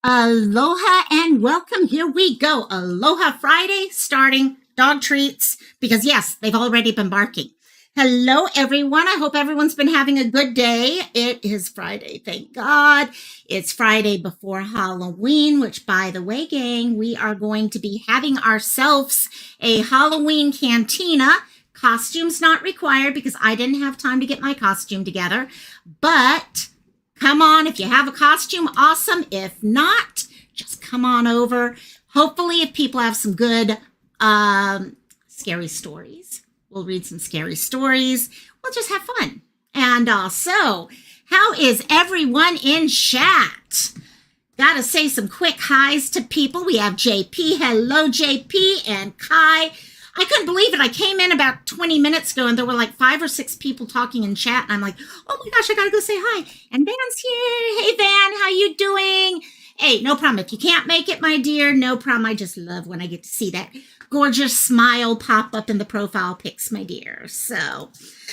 Aloha and welcome. Here we go. Aloha Friday starting dog treats because yes, they've already been barking. Hello everyone. I hope everyone's been having a good day. It is Friday. Thank God. It's Friday before Halloween, which by the way, gang, we are going to be having ourselves a Halloween cantina. Costumes not required because I didn't have time to get my costume together, but come on, if you have a costume, awesome. If not, just come on over. Hopefully, if people have some good scary stories, we'll read some scary stories. We'll just have fun. And so, how is everyone in chat? Gotta say some quick highs to people. We have JP. Hello, JP, and Kai. I couldn't believe it. I came in about 20 minutes ago and there were like 5 or 6 people talking in chat. And I'm like, oh my gosh, I got to go say hi. And Van's here. Hey, Van, how you doing? Hey, no problem. If you can't make it, my dear, no problem. I just love when I get to see that gorgeous smile pop up in the profile pics, my dear. So,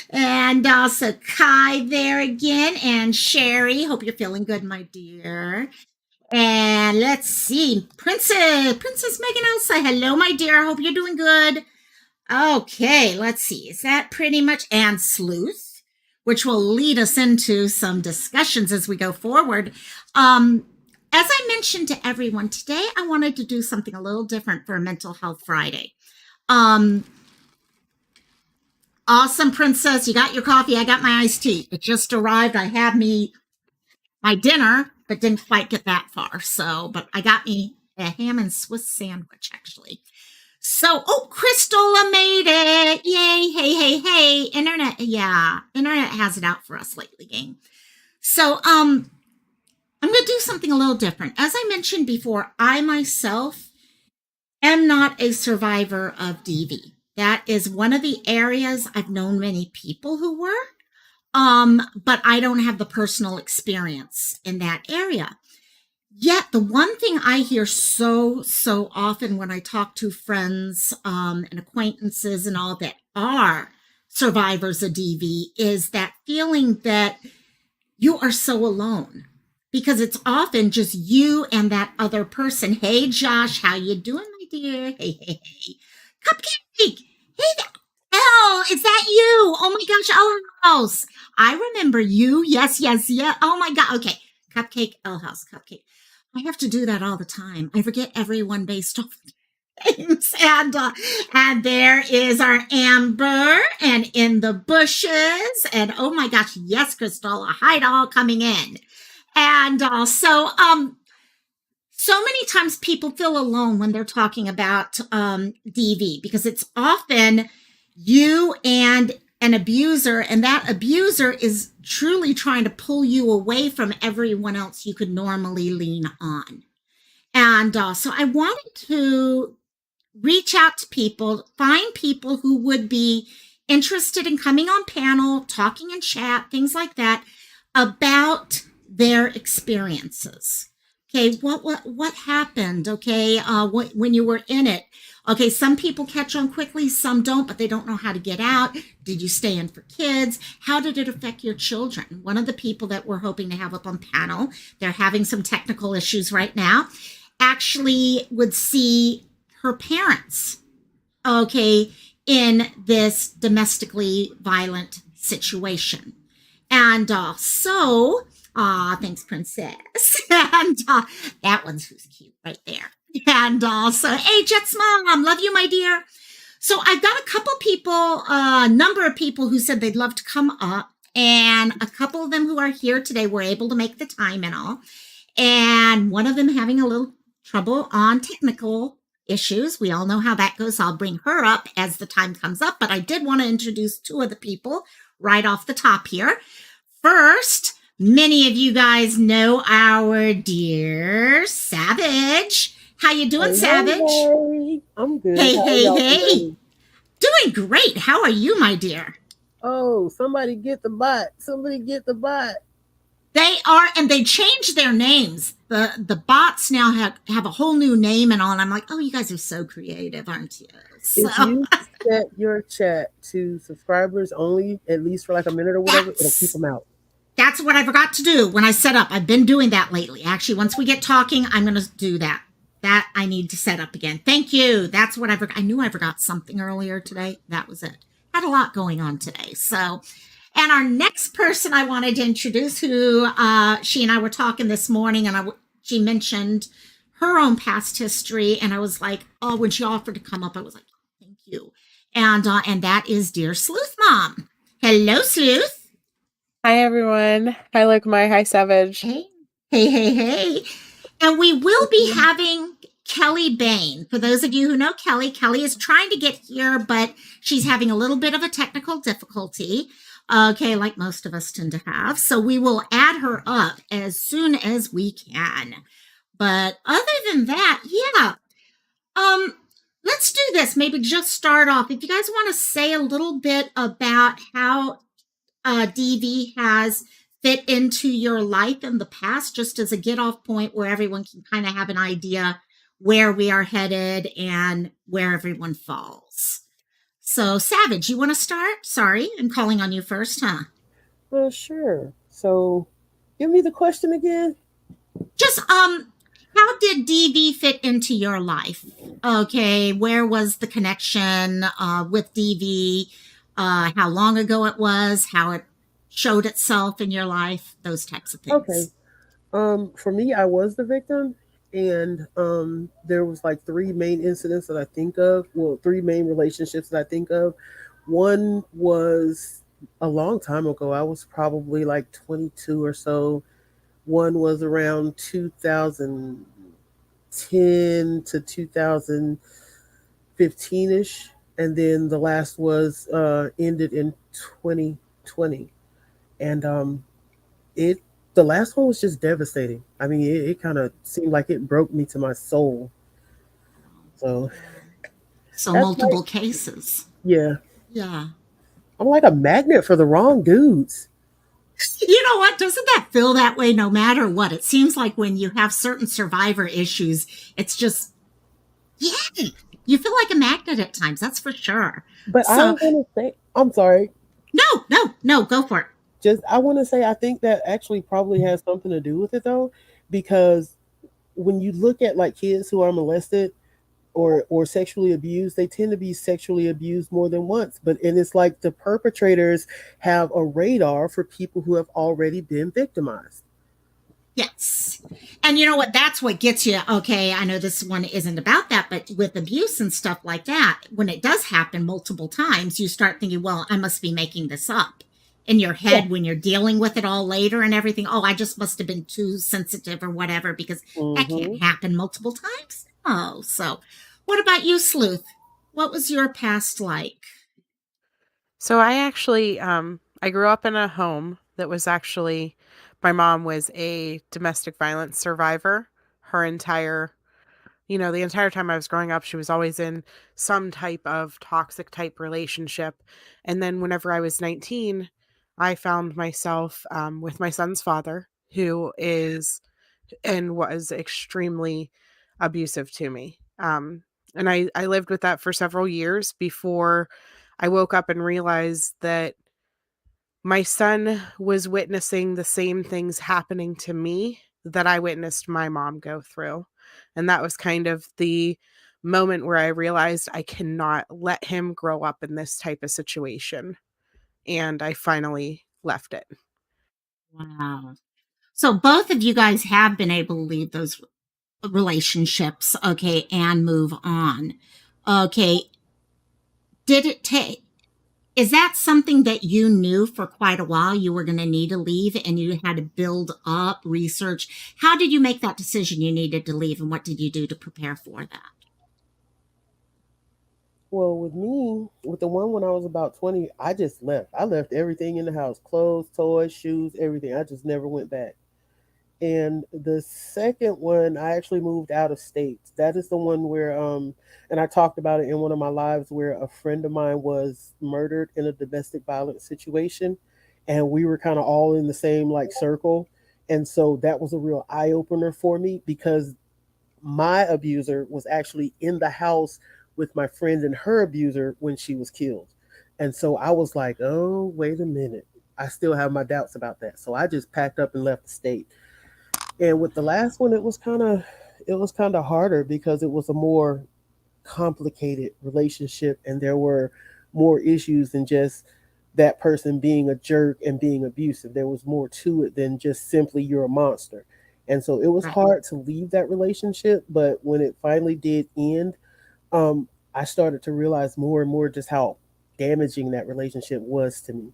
and also Kai there again and Sherry. Hope you're feeling good, my dear. And let's see, Princess Megan Elsa. Hello, my dear. I hope you're doing good. Okay, let's see. Is that pretty much? And Sleuth, which will lead us into some discussions as we go forward. As I mentioned to everyone, today I wanted to do something a little different for Mental Health Friday. Awesome, Princess. You got your coffee. I got my iced tea. It just arrived. I had my dinner, but didn't quite get that far. So, but I got me a ham and Swiss sandwich, actually. So, oh, Crystal made it. Yay. Hey. Internet. Yeah. Internet has it out for us lately, gang. So, I'm going to do something a little different. As I mentioned before, I myself am not a survivor of DV. That is one of the areas I've known many people who were. But I don't have the personal experience in that area. Yet the one thing I hear so often when I talk to friends and acquaintances and all that are survivors of DV is that feeling that you are so alone because it's often just you and that other person. Hey, Josh, how you doing, my dear? Hey. Cupcake. Hey, Elle, is that you? Oh my gosh, Elle House. I remember you. Yes. Oh my God. Okay. Cupcake, Elle House, Cupcake. I have to do that all the time. I forget everyone based off names. And there is our Amber and in the bushes. And oh my gosh, yes, Crystal, a hide all coming in. And so many times people feel alone when they're talking about DV because it's often you and an abuser, and that abuser is truly trying to pull you away from everyone else you could normally lean on. And so I wanted to reach out to people, find people who would be interested in coming on panel, talking in chat, things like that, about their experiences. Okay, what happened? Okay, when you were in it. Okay, some people catch on quickly, some don't, but they don't know how to get out. Did you stay in for kids? How did it affect your children? One of the people that we're hoping to have up on panel, they're having some technical issues right now, actually would see her parents, okay, in this domestically violent situation. And thanks, Princess. And that one's who's cute right there. And also, hey, Jet's mom, love you, my dear. So I've got a couple people, a number of people who said they'd love to come up. And a couple of them who are here today were able to make the time and all. And one of them having a little trouble on technical issues. We all know how that goes. I'll bring her up as the time comes up. But I did want to introduce 2 of the people right off the top here. First, many of you guys know our dear Savage. How you doing, Hey, Savage? hey. I'm good. Hey. Doing great. How are you, my dear? Oh, somebody get the bot. Somebody get the bot. They are, and they changed their names. The bots now have a whole new name and all. And I'm like, oh, you guys are so creative, aren't you? So, If you set your chat to subscribers only, at least for like a minute or whatever, it'll keep them out. That's what I forgot to do when I set up. I've been doing that lately. Actually, once we get talking, I'm going to do that. That I need to set up again. Thank you. That's what I forgot. I knew I forgot something earlier today. That was it. Had a lot going on today. So, and our next person I wanted to introduce, who she and I were talking this morning, and she mentioned her own past history, and I was like, oh, when she offered to come up, I was like, thank you. And that is dear Sleuth Mom. Hello, Sleuth. Hi everyone. Hi Luke My. Hi Savage. Hey, hey, hey, hey. And we will be having Kelly Bain. For those of you who know Kelly, Kelly is trying to get here, but she's having a little bit of a technical difficulty. Okay, like most of us tend to have. So we will add her up as soon as we can. But other than that, yeah. Um, let's do this. Maybe just start off. If you guys want to say a little bit about how DV has fit into your life in the past, just as a get off point where everyone can kind of have an idea where we are headed and where everyone falls. So, Savage, you want to start? Sorry, I'm calling on you first, huh? Well, sure. So, give me the question again. Just how did DV fit into your life? Okay, where was the connection with DV? How long ago it was? How it showed itself in your life? Those types of Okay. things. For me, I was the victim, and there was like three main incidents that I think of. Well, three main relationships that I think of. One was a long time ago. I was probably like 22 or so. One was around 2010 to 2015 ish, and then the last was ended in 2020, and it the last one was just devastating. I mean, it kind of seemed like it broke me to my soul. So So, that's like, multiple cases. yeah, Yeah. I'm like a magnet for the wrong dudes. You know what? Doesn't that feel that way no matter what? It seems like when you have certain survivor issues, it's just, yeah, you feel like a magnet at times. That's for sure. But I So, want to say, I'm sorry, no, no, no, go for it. just I want to say, I think that actually probably has something to do with it though, because when you look at like kids who are molested or sexually abused, they tend to be sexually abused more than once. And it's like the perpetrators have a radar for people who have already been victimized. Yes. And you know what? That's what gets you. Okay, I know this one isn't about that, but with abuse and stuff like that, when it does happen multiple times, you start thinking, well, I must be making this up in your Yeah. head when you're dealing with it all later and everything. Oh, I just must have been too sensitive or whatever because that can't Hmm. happen multiple times. Oh, so what about you, Sleuth? What was your past like? So I actually I grew up in a home that was actually my mom was a domestic violence survivor. Her entire, the entire time I was growing up, she was always in some type of toxic type relationship. And then whenever I was 19, I found myself with my son's father, who is and was extremely abusive to me. And I lived with that for several years before I woke up and realized that my son was witnessing the same things happening to me that I witnessed my mom go through. And that was kind of the moment where I realized I cannot let him grow up in this type of situation. And I finally left it. Wow. So both of you guys have been able to leave those relationships, okay, and move on. Okay, did it take, is that something that you knew for quite a while you were going to need to leave and you had to build up research? How did you make that decision you needed to leave and what did you do to prepare for that? Well, with me, with the one when I was about 20, I just left. I left everything in the house, clothes, toys, shoes, everything. I just never went back. And the second one, I actually moved out of state. That is the one where, and I talked about it in one of my lives where a friend of mine was murdered in a domestic violence situation. And we were kind of all in the same like circle. And so that was a real eye opener for me because my abuser was actually in the house with my friend and her abuser when she was killed. And so I was like, oh, wait a minute. I still have my doubts about that. So I just packed up and left the state. And with the last one, it was kind of harder because it was a more complicated relationship, and there were more issues than just that person being a jerk and being abusive. There was more to it than just simply you're a monster. And so it was Right. hard to leave that relationship, but when it finally did end, I started to realize more and more just how damaging that relationship was to me.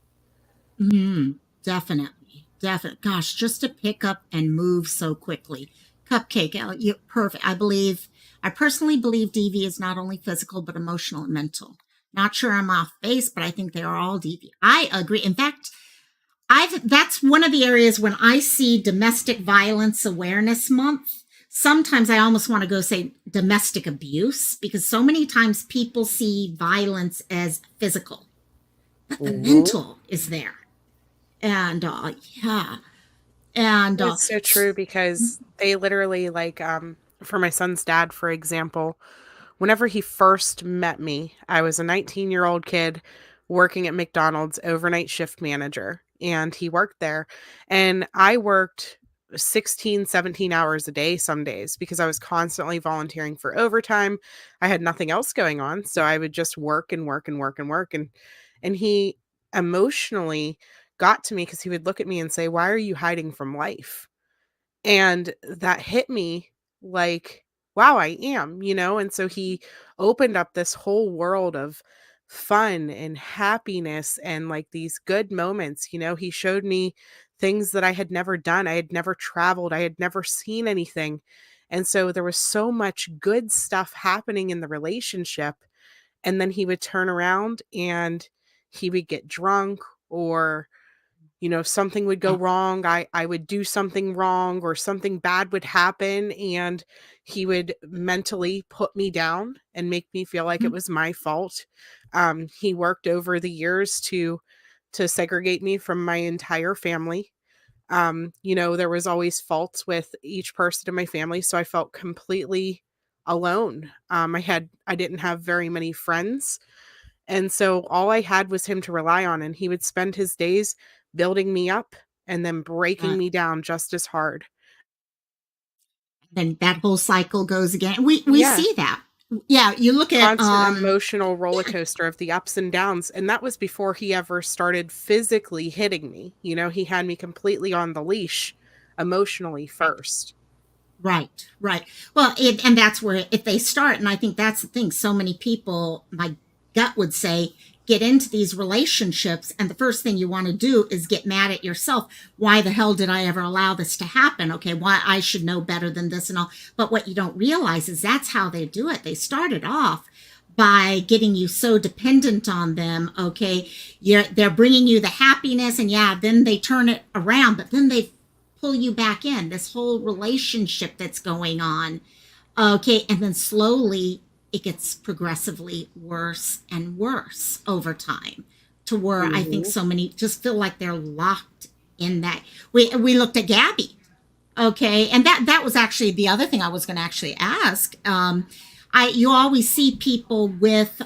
Hmm. Definitely. Definitely. Gosh, just to pick up and move so quickly. Cupcake, you perfect. I personally believe DV is not only physical, but emotional and mental. Not sure I'm off base, but I think they are all DV. I agree. In fact, that's one of the areas when I see Domestic Violence Awareness Month. Sometimes I almost want to go say domestic abuse because so many times people see violence as physical, but the Hmm. mental is there. And yeah, and It's so true because they literally like for my son's dad, for example, whenever he first met me, I was a 19-year-old kid working at McDonald's overnight shift manager, and he worked there. And I worked 16, 17 hours a day some days because I was constantly volunteering for overtime. I had nothing else going on, so I would just work and work and work and work. And he emotionally got to me because he would look at me and say, "Why are you hiding from life?" And that hit me like, wow, I am, And so he opened up this whole world of fun and happiness and like these good moments. He showed me things that I had never done. I had never traveled, I had never seen anything. And so there was so much good stuff happening in the relationship. And then he would turn around and he would get drunk, or something would go wrong. I would do something wrong or something bad would happen, and he would mentally put me down and make me feel like it was my fault. He worked over the years to segregate me from my entire family. There was always faults with each person in my family, so I felt completely alone. I didn't have very many friends, and so all I had was him to rely on, and he would spend his days building me up and then breaking uh, me down just as hard. then that whole cycle goes again. We Yeah, see that. Yeah, you look at constant emotional roller yeah, coaster of the ups and downs, and that was before he ever started physically hitting me. He had me completely on the leash emotionally right. first. Right, right. Well, and that's where if they start, and I think that's the thing. So many people, my gut would say, get into these relationships, and the first thing you want to do is get mad at yourself. Why the hell did I ever allow this to happen? Okay, why I should know better than this and all. But what you don't realize is that's how they do it. They started off by getting you so dependent on them. Okay, they're bringing you the happiness, and yeah, then they turn it around, but then they pull you back in this whole relationship that's going on. Okay, and then slowly it gets progressively worse and worse over time to where I think Hmm. so many just feel like they're locked in that. We looked at Gabby. Okay, and that was actually the other thing I was going to actually ask. I you always see people with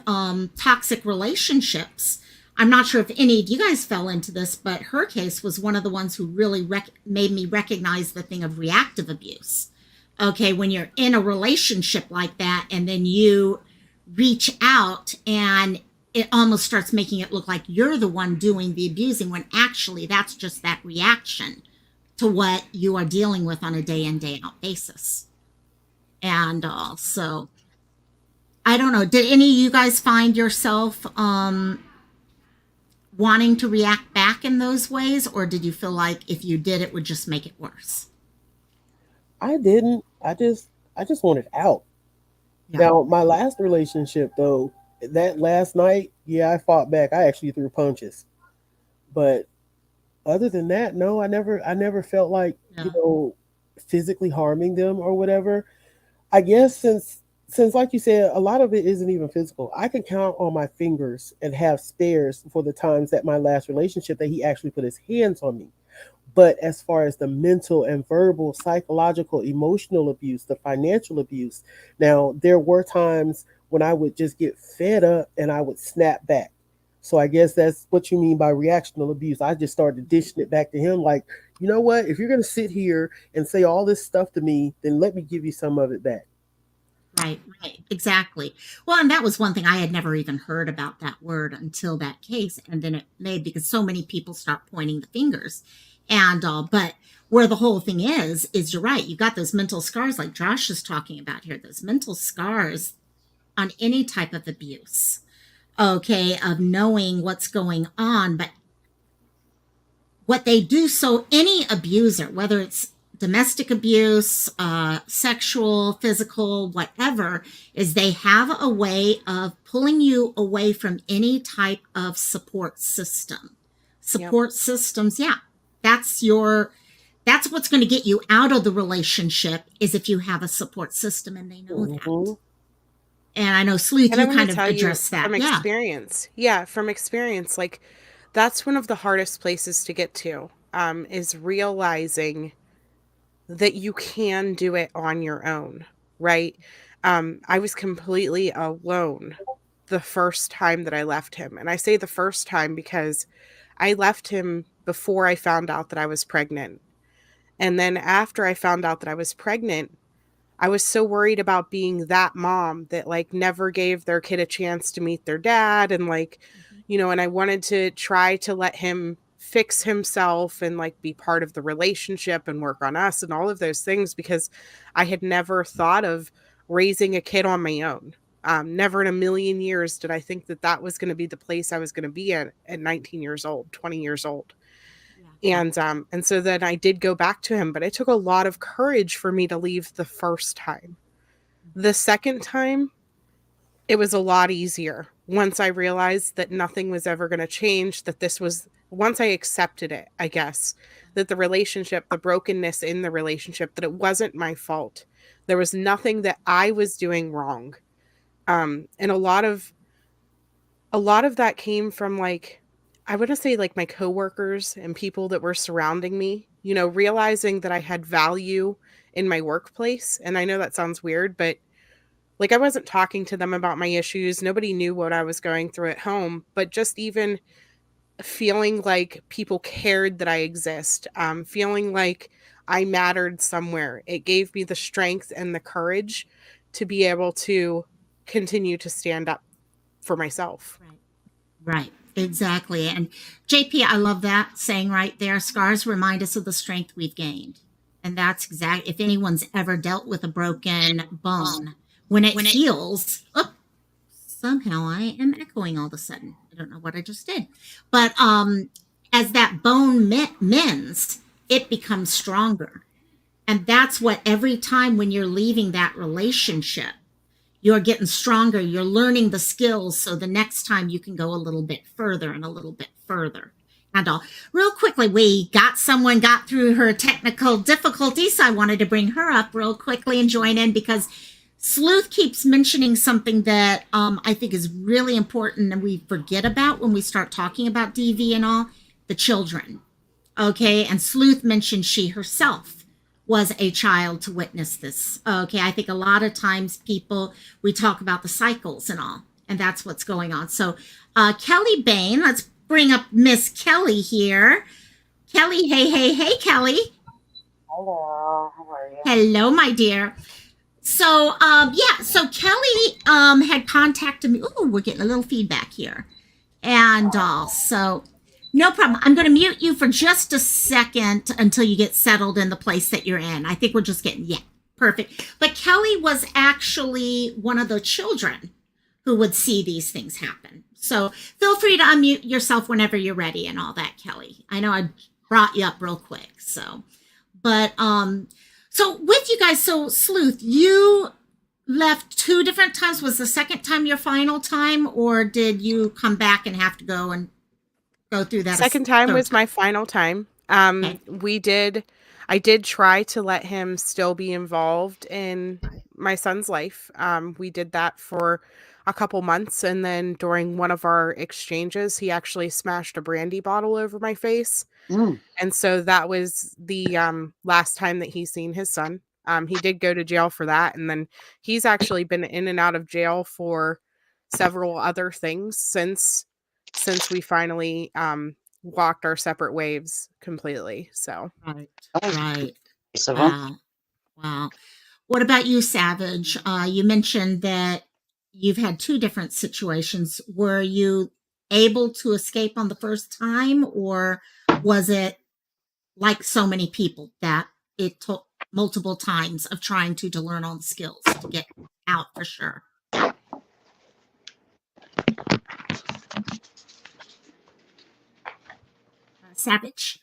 toxic relationships. I'm not sure if any of you guys fell into this, but her case was one of the ones who really made me recognize the thing of reactive abuse. Okay, when you're in a relationship like that, and then you reach out and it almost starts making it look like you're the one doing the abusing when actually that's just that reaction to what you are dealing with on a day in day out basis. And so I don't know, did any of you guys find yourself wanting to react back in those ways, or did you feel like if you did it would just make it worse? I didn't. I just wanted out. Yeah. Now, my last relationship though, that last night, yeah, I fought back. I actually threw punches. But other than that, no, I never felt like, Yeah. physically harming them or whatever. I guess since like you said, a lot of it isn't even physical. I can count on my fingers and have spares for the times that my last relationship that he actually put his hands on me. But as far as the mental and verbal, psychological, emotional abuse, the financial abuse, now there were times when I would just get fed up and I would snap back. So I guess that's what you mean by reactional abuse. I just started dishing it back to him like, you know what? If you're going to sit here and say all this stuff to me, then let me give you some of it back. Right, exactly. Well, and that was one thing I had never even heard about that word until that case, and then it made because so many people start pointing the fingers, and but where the whole thing is you're right. You got those mental scars, like Josh is talking about here. Those mental scars on any type of abuse, okay, of knowing what's going on, but what they do, so any abuser, whether it's domestic abuse, sexual, physical, whatever, is they have a way of pulling you away from any type of support system. Yep. Support systems, yeah, that's your that's what's going to get you out of the relationship, is if you have a support system, and they know that. And I know, Sleuth, And I'm you going kind to of tell you addressed that. from Yeah. experience. Yeah, from experience, like that's one of the hardest places to get to, is realizing that you can do it on your own, right? I was completely alone the first time that I left him. And I say the first time because I left him before I found out that I was pregnant. And then after I found out that I was pregnant, I was so worried about being that mom that like never gave their kid a chance to meet their dad and like, and I wanted to try to let him fix himself and like be part of the relationship and work on us and all of those things because I had never thought of raising a kid on my own. Never in a million years did I think that that was going to be the place I was going to be at 19 years old, 20 years old. Yeah. And so then I did go back to him, but it took a lot of courage for me to leave the first time. The second time, it was a lot easier once I realized that nothing was ever going to change, that this was once I accepted it, I guess, that the relationship, the brokenness in the relationship, that it wasn't my fault. There was nothing that I was doing wrong. And a lot of that came from like I want to say like my coworkers and people that were surrounding me, realizing that I had value in my workplace. And I know that sounds weird, but like I wasn't talking to them about my issues. Nobody knew what I was going through at home, but just even feeling like people cared that I exist, feeling like I mattered somewhere. It gave me the strength and the courage to be able to continue to stand up for myself. Right. Right. Exactly. And JP, I love that saying right there. Scars remind us of the strength we've gained. And that's exact. If anyone's ever dealt with a broken bone, when it heals, oh, somehow I am echoing all of a sudden. I don't know what I just did. But as that bone mends, it becomes stronger. And that's what every time when you're leaving that relationship, you're getting stronger, you're learning the skills, so the next time you can go a little bit further and a little bit further. And real quickly, we got someone got through her technical difficulties, so I wanted to bring her up real quickly and join in because Sleuth keeps mentioning something that I think is really important and we forget about when we start talking about DV and all, the children. Okay, and Sleuth mentioned she herself was a child to witness this. Okay, I think a lot of times we talk about the cycles and all, and that's what's going on. So, Kelly Bain, let's bring up Miss Kelly here. Kelly, hey, Kelly. Hello, how are you? Hello, my dear. So, so Kelly had contacted me. Oh, we're getting a little feedback here. And so no problem. I'm going to mute you for just a second until you get settled in the place that you're in. I think we're just getting, yeah, perfect. But Kelly was actually one of the children who would see these things happen. So feel free to unmute yourself whenever you're ready and all that, Kelly. I know I brought you up real quick. So, but, so with you guys, so Sleuth, you left 2 different times. Was the second time your final time, or did you come back and have to go and go through that? Second time was time? my final time. Okay. I did try to let him still be involved in my son's life. We did that for a couple months. And then during one of our exchanges, he actually smashed a brandy bottle over my face. And so that was the last time that he's seen his son. He did go to jail for that. And then he's actually been in and out of jail for several other things since since we finally walked our separate ways completely. So Right. That was Right. nice of him. Wow. Wow. What about you, Savage? You mentioned that you've had two different situations. Were you able to escape on the first time, or was it like so many people that it took multiple times of trying to learn all the skills to get out for sure? Savage?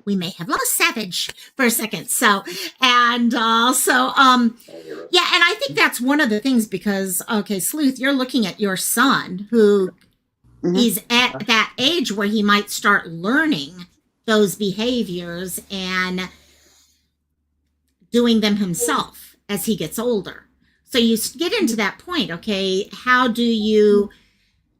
We may have lost Savage for a second. So, and yeah, and I think that's one of the things because, okay, Sleuth, you're looking at your son who Mhm. is at that age where he might start learning those behaviors and doing them himself as he gets older. So you get into that point, okay, how do you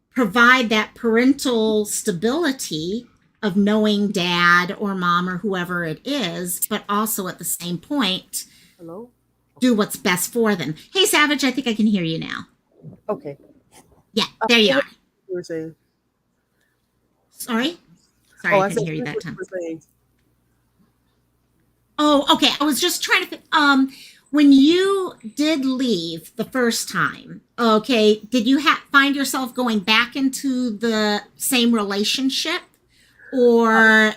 provide that parental stability of knowing dad or mom or whoever it is, but also at the same point, Hello? do what's best for them? Hey, Savage, I think I can hear you now. Okay. Yeah, there you What are. you were saying? Sorry? Sorry, Oh, I I couldn't said hear you that what you time. were saying. Oh, okay. I was just trying to think. When you did leave the first time, okay, did you find yourself going back into the same relationship, or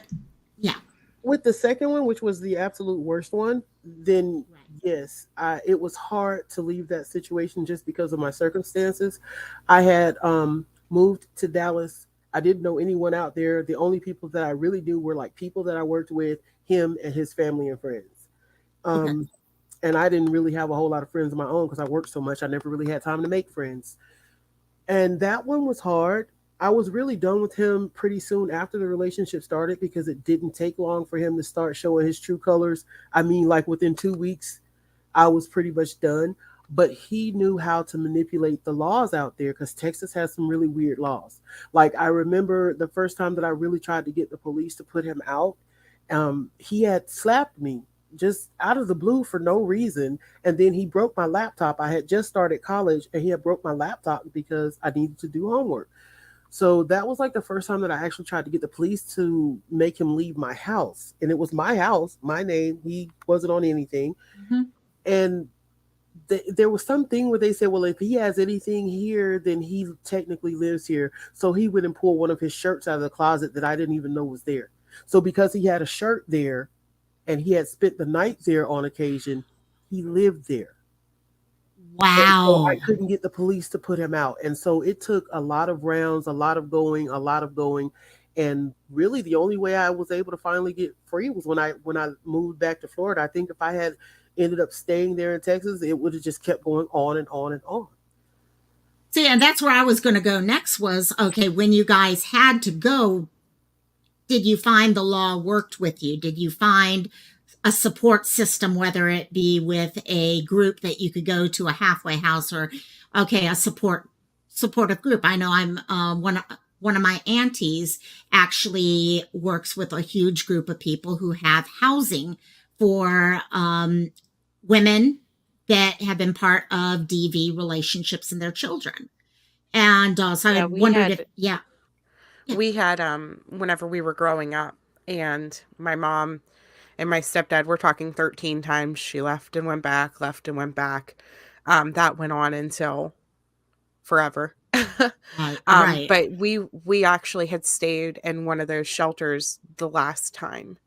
yeah? With the second one, which was the absolute worst one, then Right. yes, it was hard to leave that situation just because of my circumstances. I had moved to Dallas. I didn't know anyone out there. The only people that I really knew were like people that I worked with, him and his family and friends. Okay. Um, and I didn't really have a whole lot of friends of my own because I worked so much. I never really had time to make friends. And that one was hard. I was really done with him pretty soon after the relationship started because it didn't take long for him to start showing his true colors. I mean, like within 2 weeks, I was pretty much done. But he knew how to manipulate the laws out there because Texas has some really weird laws. Like, I remember the first time that I really tried to get the police to put him out, he had slapped me just out of the blue for no reason. And then he broke my laptop. I had just started college and he had broke my laptop because I needed to do homework. So that was like the first time that I actually tried to get the police to make him leave my house. And it was my house, my name. He wasn't on anything. Mm-hmm. And there was something where they said, well, if he has anything here, then he technically lives here. So he went and pulled one of his shirts out of the closet that I didn't even know was there. So because he had a shirt there and he had spent the night there on occasion, he lived there. And so I Wow. couldn't get the police to put him out. And so it took a lot of rounds, a lot of going, a lot of going. And really the only way I was able to finally get free was when I moved back to Florida. I think if I had ended up staying there in Texas, it would have just kept going on and on and on. See, and that's where I was going to go next. Was okay when you guys had to go. Did you find the law worked with you? Did you find a support system, whether it be with a group that you could go to a halfway house or, okay, a supportive group? I know I'm one of my aunties actually works with a huge group of people who have housing for women that have been part of DV relationships and their children. And so I yeah, wondered if, yeah, yeah, we had whenever we were growing up, and my mom and my stepdad, we're talking 13 times she left and went back, left and went back. That went on until forever. right. But we actually had stayed in one of those shelters the last time,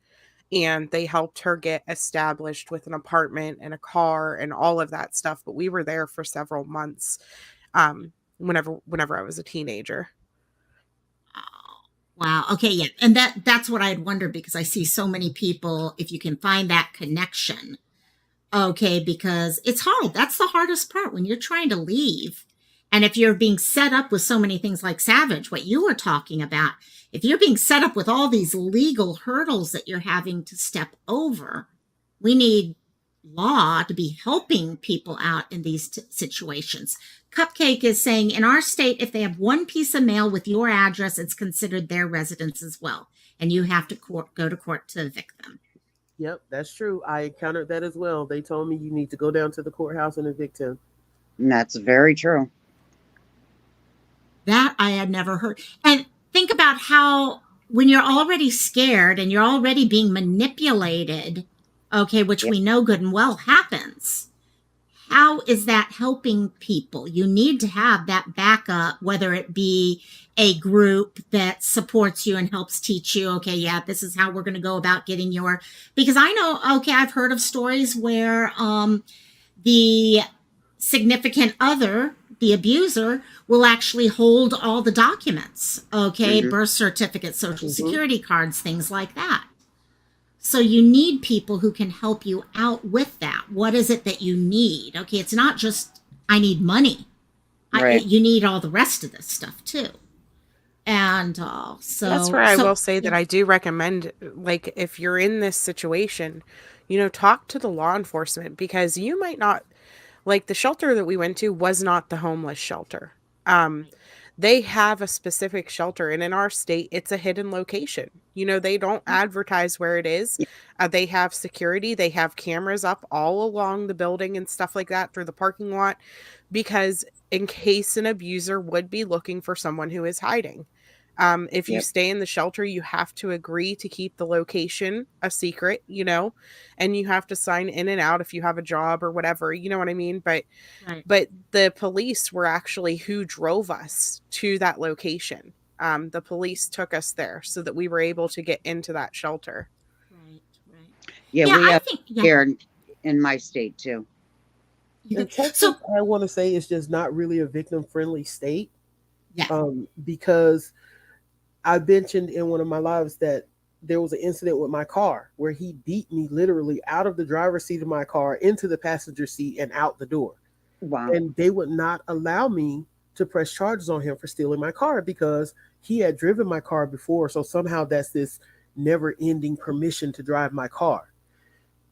and they helped her get established with an apartment and a car and all of that stuff. But we were there for several months, whenever I was a teenager. Oh, wow. Okay, yeah. And that's what I'd wondered because I see so many people if you can find that connection. Okay, because it's hard. That's the hardest part when you're trying to leave. And if you're being set up with so many things like Savage, what you were talking about, if you're being set up with all these legal hurdles that you're having to step over, we need law to be helping people out in these situations. Cupcake is saying in our state, if they have one piece of mail with your address, it's considered their residence as well. And you have to go to court to evict them. Yep, that's true. I encountered that as well. They told me you need to go down to the courthouse and evict him. And that's very true. That I had never heard. And think about how when you're already scared and you're already being manipulated, okay, which Yep. we know good and well happens. How is that helping people? You need to have that backup, whether it be a group that supports you and helps teach you, okay, yeah, this is how we're going to go about getting your, because I know, okay, I've heard of stories where the significant other, the abuser, will actually hold all the documents, okay, Mhm. birth certificates, social Mhm. security cards, things like that. So you need people who can help you out with that. What is it that you need? Okay, it's not just I need money. Right. You need all the rest of this stuff too. And That's where I will say that yeah, I do recommend, like, if you're in this situation, talk to the law enforcement, because you might not, like, the shelter that we went to was not the homeless shelter. They have a specific shelter, and in our state, it's a hidden location. They don't advertise where it is. Yeah. They have security. They have cameras up all along the building and stuff like that through the parking lot, because in case an abuser would be looking for someone who is hiding. If you Yep. stay in the shelter, you have to agree to keep the location a secret, and you have to sign in and out if you have a job or whatever, you know what I mean? But right, the police were actually who drove us to that location. The police took us there so that we were able to get into that shelter. right, right. Yeah, Yeah, we I have think yeah. here in my state too. In So Texas, I want to say it's just not really a victim friendly state. yeah, Because I mentioned in one of my lives that there was an incident with my car where he beat me literally out of the driver's seat of my car into the passenger seat and out the door. Wow. And they would not allow me to press charges on him for stealing my car because he had driven my car before. So somehow that's this never ending permission to drive my car,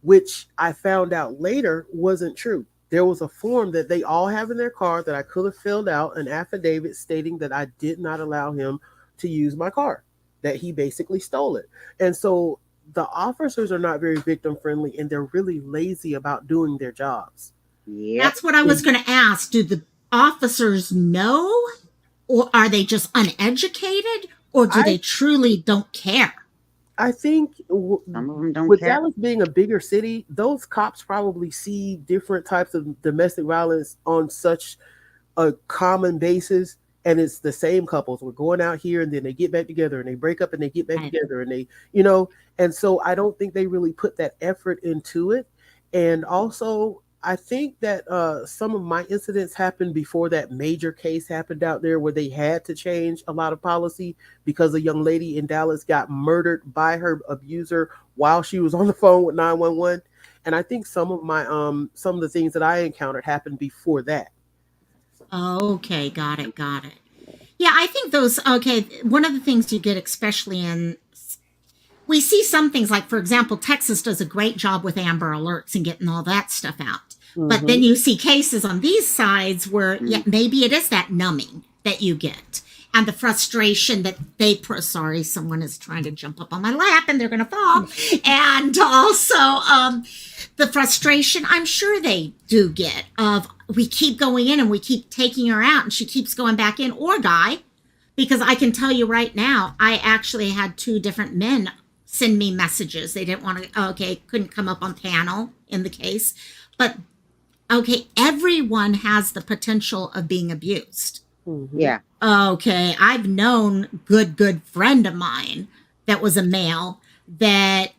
which I found out later wasn't true. There was a form that they all have in their car that I could have filled out, an affidavit stating that I did not allow him to use my car, that he basically stole it. And so the officers are not very victim friendly and they're really lazy about doing their jobs. Yep. that's what I was going to ask. Do the officers know, or are they just uneducated, or do they truly don't care? I think Some of them don't with care. Dallas being a bigger city, those cops probably see different types of domestic violence on such a common basis. And it's the same couples. We're going out here and then they get back together and they break up and they get back Right. together and they, and so I don't think they really put that effort into it. And also, I think that some of my incidents happened before that major case happened out there where they had to change a lot of policy because a young lady in Dallas got murdered by her abuser while she was on the phone with 911. And I think some of the things that I encountered happened before that. Okay, got it, got it. Yeah, I think those, okay, one of the things you get, especially we see some things like, for example, Texas does a great job with Amber Alerts and getting all that stuff out. But then you see cases on these sides where yeah, maybe it is that numbing that you get and the frustration that sorry, someone is trying to jump up on my lap and they're going to fall. And also the frustration I'm sure they do get of we keep going in and we keep taking her out and she keeps going back in, or guy, because I can tell you right now, I actually had 2 different men send me messages. They didn't want to, okay, couldn't come up on panel in the case, but okay, everyone has the potential of being abused. Yeah. Okay, I've known good friend of mine that was a male that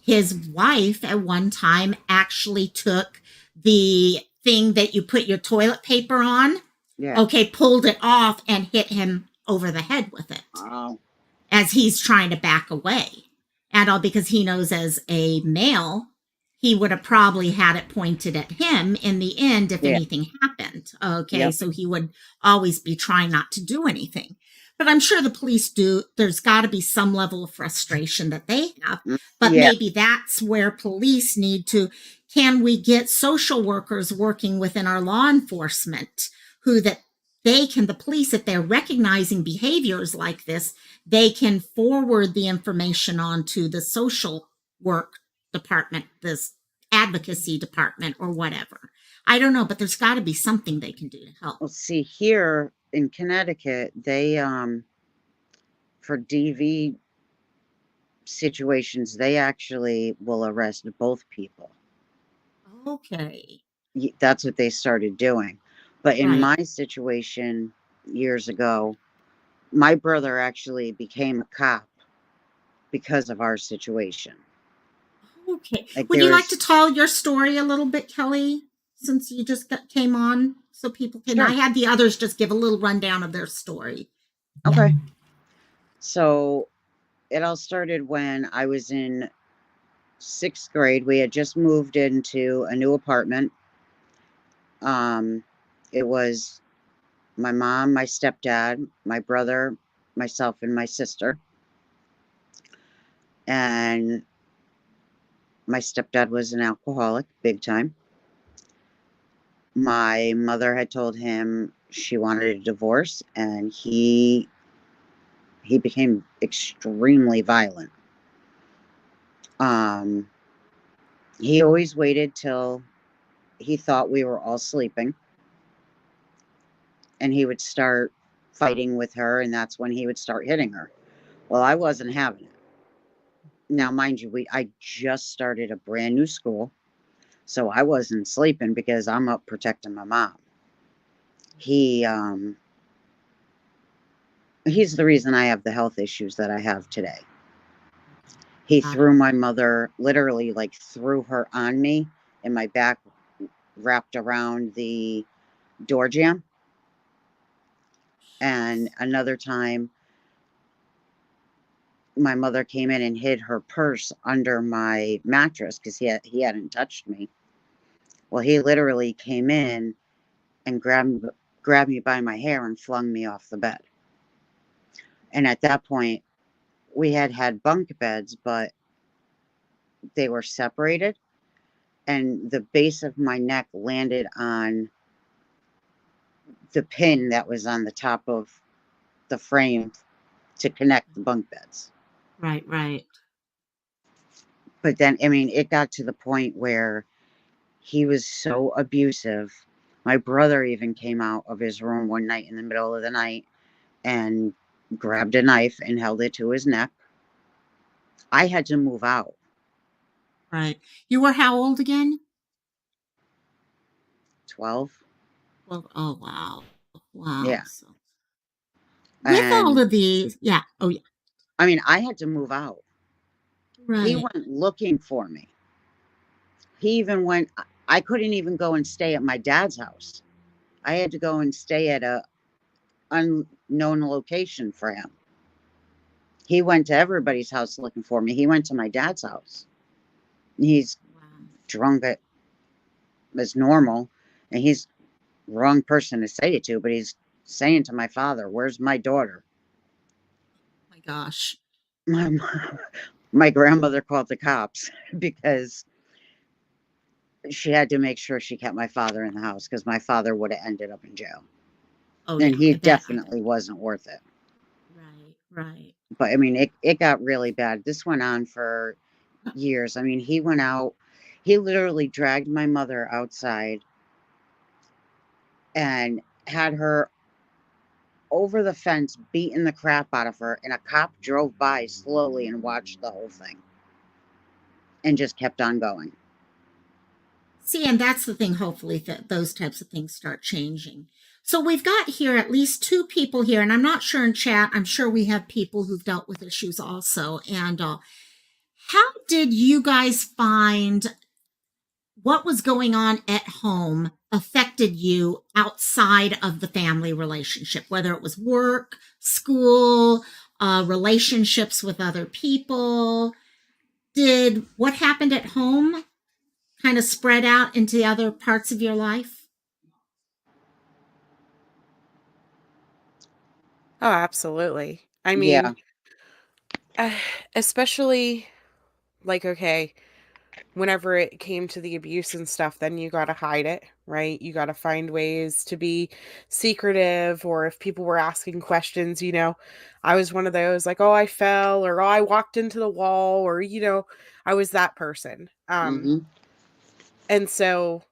his wife at one time actually took the thing that you put your toilet paper on, Yeah. okay, pulled it off and hit him over the head with it Oh. as he's trying to back away. And all because he knows as a male, he would have probably had it pointed at him in the end if Yeah. anything happened. Okay, Yep. so he would always be trying not to do anything. But I'm sure the police do. There's got to be some level of frustration that they have. But Yeah. maybe that's where police need to, can we get social workers working within our law enforcement who that they can, the police, if they're recognizing behaviors like this, they can forward the information on to the social work department, this advocacy department or whatever. I don't know, but there's got to be something they can do to help. Well, see, here in Connecticut, they for DV situations, they actually will arrest both people. Okay. That's what they started doing. But in Right. my situation years ago, my brother actually became a cop because of our situation. Okay. Like Would there you like was to tell your story a little bit, Kelly, since you just came on so people can? I Sure. had the others just give a little rundown of their story. Okay. So it all started when I was in 6th grade. We had just moved into a new apartment. It was my mom, my stepdad, my brother, myself, and my sister. And my stepdad was an alcoholic, big time. My mother had told him she wanted a divorce, and he became extremely violent. Um, he always waited till he thought we were all sleeping, and he would start fighting with her, and that's when he would start hitting her. Well, I wasn't having it. Now, mind you, I just started a brand new school, so I wasn't sleeping because I'm up protecting my mom. He he's the reason I have the health issues that I have today. He Got it. threw my mother, literally like threw her on me, and my back wrapped around the door jamb. And another time, my mother came in and hid her purse under my mattress because he hadn't touched me. Well, he literally came in and grabbed me by my hair and flung me off the bed. And at that point, we had bunk beds, but they were separated, and the base of my neck landed on the pin that was on the top of the frame to connect the bunk beds. Right, right. But then, I mean, it got to the point where he was so abusive. My brother even came out of his room one night in the middle of the night and grabbed a knife and held it to his neck. I had to move out. Right. You were how old again? 12. Well, oh, wow. Wow. Yeah. So, with all And of these, yeah. Oh, yeah. I mean, I had to move out. He Right. went looking for me. He even went, I couldn't even go and stay at my dad's house. I had to go and stay at a unknown location for him. He went to everybody's house looking for me. He went to my dad's house. He's Wow. drunk as normal, and he's wrong person to say it to, but he's saying to my father, "Where's my daughter?" My gosh. My my grandmother called the cops because she had to make sure she kept my father in the house because my father would have ended up in jail, Oh, and yeah. he I bet. I bet. definitely wasn't worth it. Right, right. But I mean, it got really bad. This went on for years. I mean, he went out, he literally dragged my mother outside and had her over the fence beating the crap out of her, and a cop drove by slowly and watched the whole thing and just kept on going. See, and that's the thing, hopefully, that those types of things start changing. So we've got here at least two people here, and I'm not sure in chat, I'm sure we have people who've dealt with issues also. And how did you guys find what was going on at home affected you outside of the family relationship, whether it was work, school, relationships with other people? Did what happened at home kind of spread out into the other parts of your life? Oh, absolutely. I mean, Yeah. uh, especially like, okay, whenever it came to the abuse and stuff, then you got to hide it, right? You got to find ways to be secretive, or if people were asking questions, I was one of those like, oh, I fell, or oh, I walked into the wall, or I was that person. Mm-hmm. And so,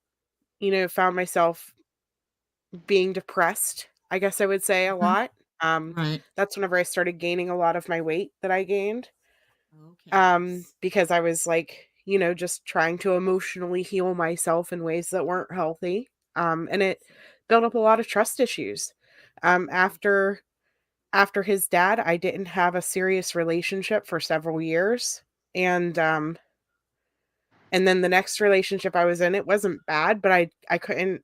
found myself being depressed, I guess I would say a Mhm. lot. Right. That's whenever I started gaining a lot of my weight that I gained. Okay. Yes. Because I was like, just trying to emotionally heal myself in ways that weren't healthy. And it built up a lot of trust issues. After his dad, I didn't have a serious relationship for several years. And then the next relationship I was in, it wasn't bad, but I couldn't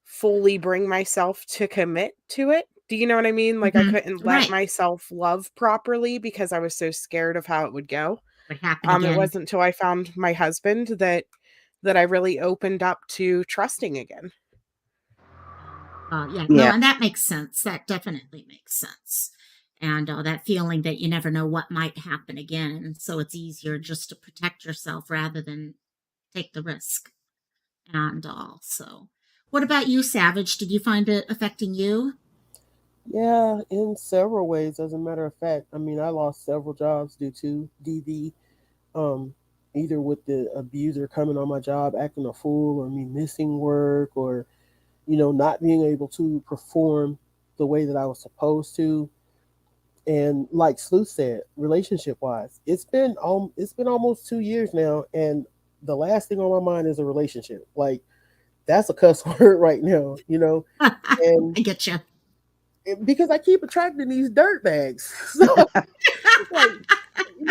fully bring myself to commit to it. Do you know what I mean? Like I Mhm. couldn't let Right. myself love properly because I was so scared of how it would go. Would happen It again. wasn't until I found my husband that I really opened up to trusting again. Yeah, no, Yeah. and that makes sense. That definitely makes sense. And that feeling that you never know what might happen again. So it's easier just to protect yourself rather than take the risk. And so, what about you, Savage? Did you find it affecting you? Yeah, in several ways. As a matter of fact, I mean, I lost several jobs due to DV. Um, Either with the abuser coming on my job acting a fool, or me missing work, or not being able to perform the way that I was supposed to. And like Sleuth said, relationship wise, it's been almost 2 years now, and the last thing on my mind is a relationship. Like that's a cuss word right now, and I get you. because I keep attracting these dirt bags. So like,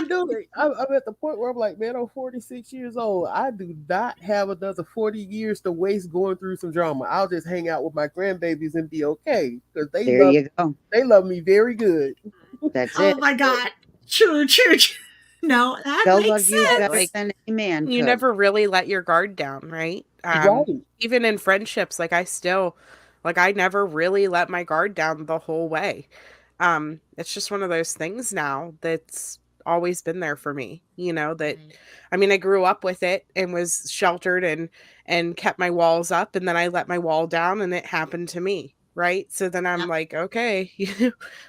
like, I'm at the point where I'm like, man, I'm 46 years old. I do not have another 40 years to waste going through some drama. I'll just hang out with my grandbabies and be okay because they There love you go. they love me very good. That's Oh it. my God. True, true, true. No, that They'll makes love you better Like sense. than a man you could. never really let your guard down, right? Right. Even in friendships, I never really let my guard down the whole way. It's just one of those things now that's always been there for me, that Right. I mean, I grew up with it and was sheltered and kept my walls up, and then I let my wall down and it happened to me, right? So then I'm Yep. like, okay,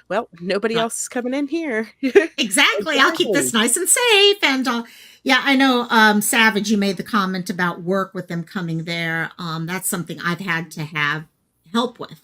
well, nobody Right. else is coming in here. Exactly. I'll keep this Exactly. nice and safe. And yeah, I know, Savage, you made the comment about work with them coming there. That's something I've had to have help with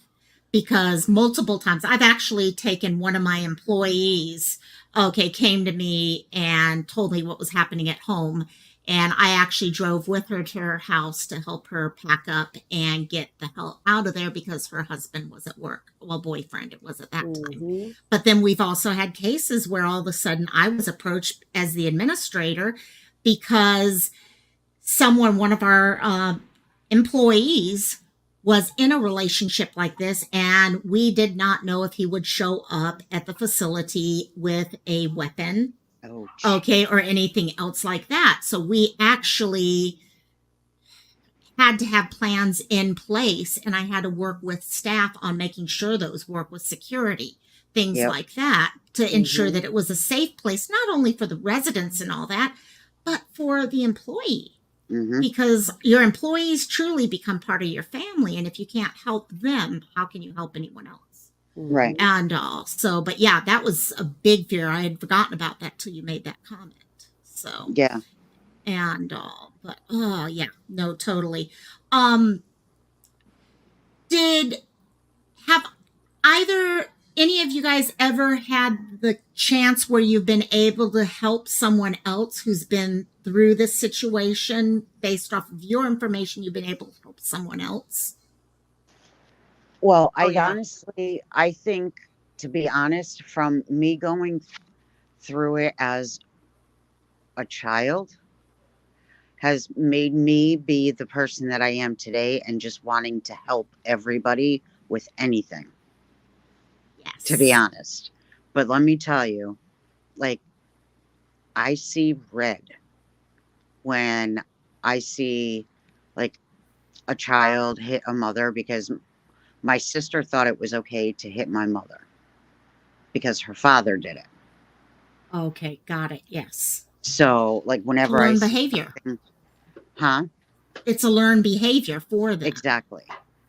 because multiple times I've actually taken one of my employees, okay, came to me and told me what was happening at home. And I actually drove with her to her house to help her pack up and get the hell out of there because her husband was at work. Well, boyfriend, it was at that time. Hmm. But then we've also had cases where all of a sudden I was approached as the administrator because one of our employees, was in a relationship like this, and we did not know if he would show up at the facility with a weapon, Ouch. okay, or anything else like that. So we actually had to have plans in place, and I had to work with staff on making sure those work with security, things Yep. like that, to ensure Hmm. that it was a safe place, not only for the residents and all that, but for the employee. Hmm. Because your employees truly become part of your family, and if you can't help them, how can you help anyone else? Right. Hmm. And so, but yeah, that was a big fear. I had forgotten about that till you made that comment. So, Yeah. and but oh yeah, no, totally. Um, did have either any of you guys ever had the chance where you've been able to help someone else who's been through this situation based off of your information? You've been able to help someone else? Well, Oh yeah. I think, to be honest, from me going through it as a child, has made me be the person that I am today and just wanting to help everybody with anything, to be Yes. honest. But let me tell you, like, I see red when I see, like, a child hit a mother because my sister thought it was okay to hit my mother because her father did it. Okay, got it. Yes. So, like, It's a whenever I learned see behavior. something, huh? It's a learned behavior for them. Exactly.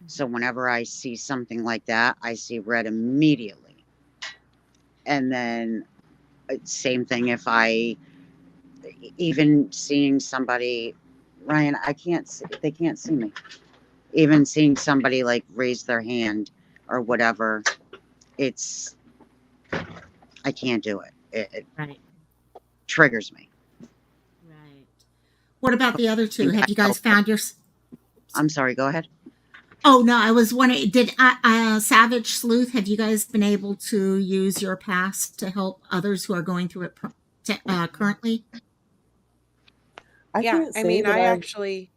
So, whenever I see something like that, I see red immediately. And then, same thing if I, even seeing somebody Ryan, I can't see, they can't see me. Even seeing somebody like raise their hand or whatever, it's, I can't do it. It Right. triggers me. Right. What about the other I two? think Have I you guys help. found your? I'm sorry, go ahead. Oh no, I was wondering. Did Savage Sleuth? Have you guys been able to use your past to help others who are going through it currently? I Yeah, can't I say mean, that I I've actually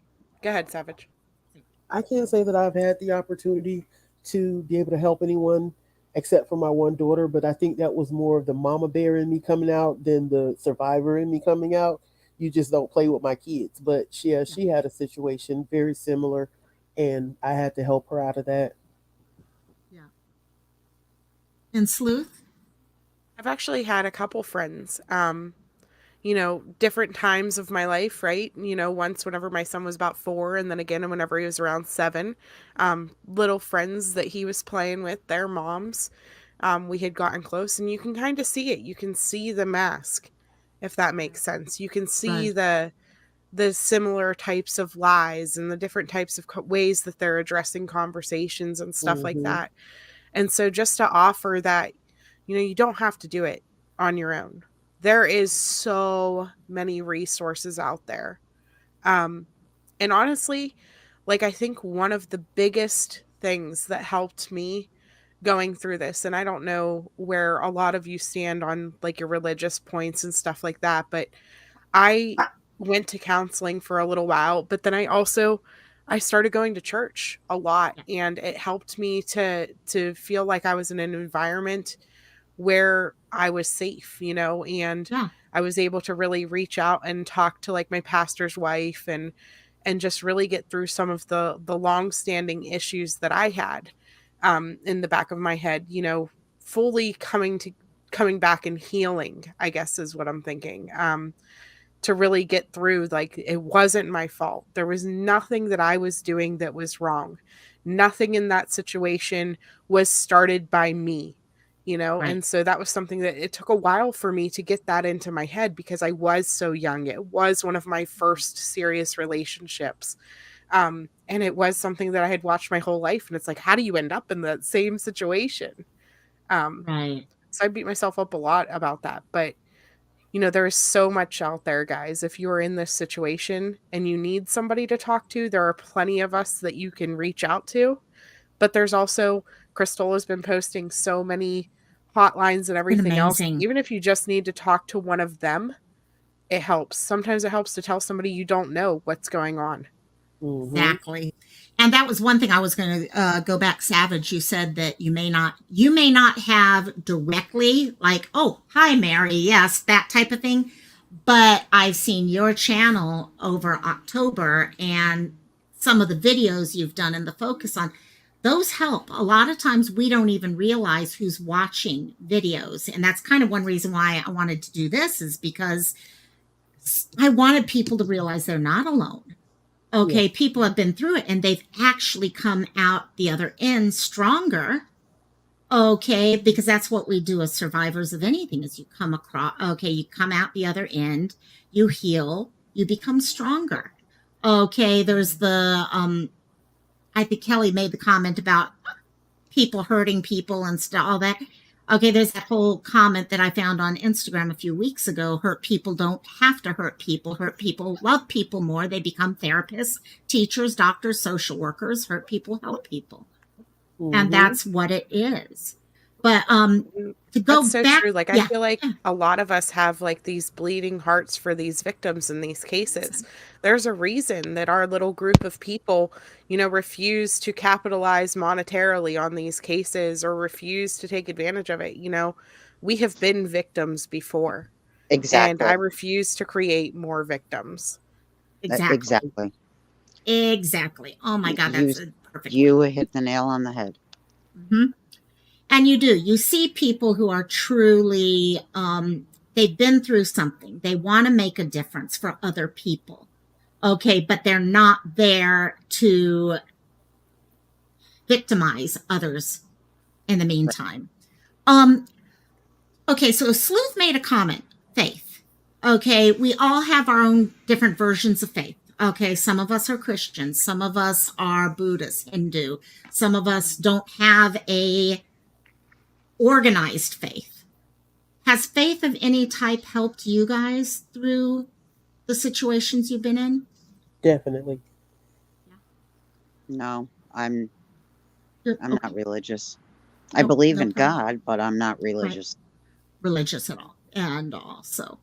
go ahead, Savage. I can't say that I've had the opportunity to be able to help anyone except for my one daughter, but I think that was more of the mama bear in me coming out than the survivor in me coming out. You just don't play with my kids. But Yeah. she had a situation very similar, and I had to help her out of that. Yeah. And Sleuth? I've actually had a couple friends, different times of my life, right? Once whenever my son was about 4, and then again whenever he was around 7. Little friends that he was playing with, their moms, we had gotten close, and you can kind of see it. You can see the mask, if that makes sense. You can see Right. the similar types of lies and the different types of ways that they're addressing conversations and stuff like Hmm. that. And so just to offer that, you don't have to do it on your own. There is so many resources out there. Um, and honestly, like I think one of the biggest things that helped me going through this, and I don't know where a lot of you stand on like your religious points and stuff like that, but I went to counseling for a little while, but then I started going to church a lot, Yeah. and it helped me to feel like I was in an environment where I was safe, and Yeah. I was able to really reach out and talk to like my pastor's wife and just really get through some of the long-standing issues that I had in the back of my head, fully coming back and healing, I guess is what I'm thinking. To really get through, like, it wasn't my fault. There was nothing that I was doing that was wrong. Nothing in that situation was started by me, Right. and so that was something that it took a while for me to get that into my head because I was so young. It was one of my first serious relationships. And it was something that I had watched my whole life. And it's like, how do you end up in that same situation? Um, Right. so I beat myself up a lot about that. But there is so much out there, guys. If you are in this situation and you need somebody to talk to, there are plenty of us that you can reach out to. But there's also, Crystal has been posting so many hotlines and Been everything else. amazing. Even if you just need to talk to one of them, it helps. Sometimes it helps to tell somebody you don't know what's going on. Hmm. Exactly. And that was one thing I was going to go back. Savage, you said that you may not have directly like, oh, hi, Mary, yes, that type of thing. But I've seen your channel over October and some of the videos you've done and the focus on those help. A lot of times we don't even realize who's watching videos. And that's kind of one reason why I wanted to do this, is because I wanted people to realize they're not alone. Yeah. Okay, people have been through it and they've actually come out the other end stronger. Okay, because that's what we do as survivors of anything, is you come across, okay, you come out the other end, you heal, you become stronger. Okay, there's the I think Kelly made the comment about people hurting people and stuff, all that. Okay, there's that whole comment that I found on Instagram a few weeks ago. Hurt people don't have to hurt people. Hurt people love people more. They become therapists, teachers, doctors, social workers. Hurt people help people. And Hmm. that's what it is. But Mm, to That's go so back, true. Like, I yeah, feel like yeah, a lot of us have like these bleeding hearts for these victims in these cases. There's a reason that our little group of people, refuse to capitalize monetarily on these cases or refuse to take advantage of it. We have been victims before, and I Exactly. refuse to create more victims. exactly. Exactly. Exactly. Oh my God, You that's a perfect way. you hit the nail on the head. Hmm. And you do. You see people who are truly, they've been through something. They want to make a difference for other people. Okay, but they're not there to victimize others in the Right. meantime. Um, okay, so Sleuth made a comment, faith. Okay, we all have our own different versions of faith. Okay, some of us are Christians, some of us are Buddhist, Hindu, some of us don't have a organized faith. Has faith of any type helped you guys through the situations you've been in? Definitely. No, I'm I'm Okay. not religious. I No, believe no in problem. God, but I'm not Right. religious. Religious at all. And also,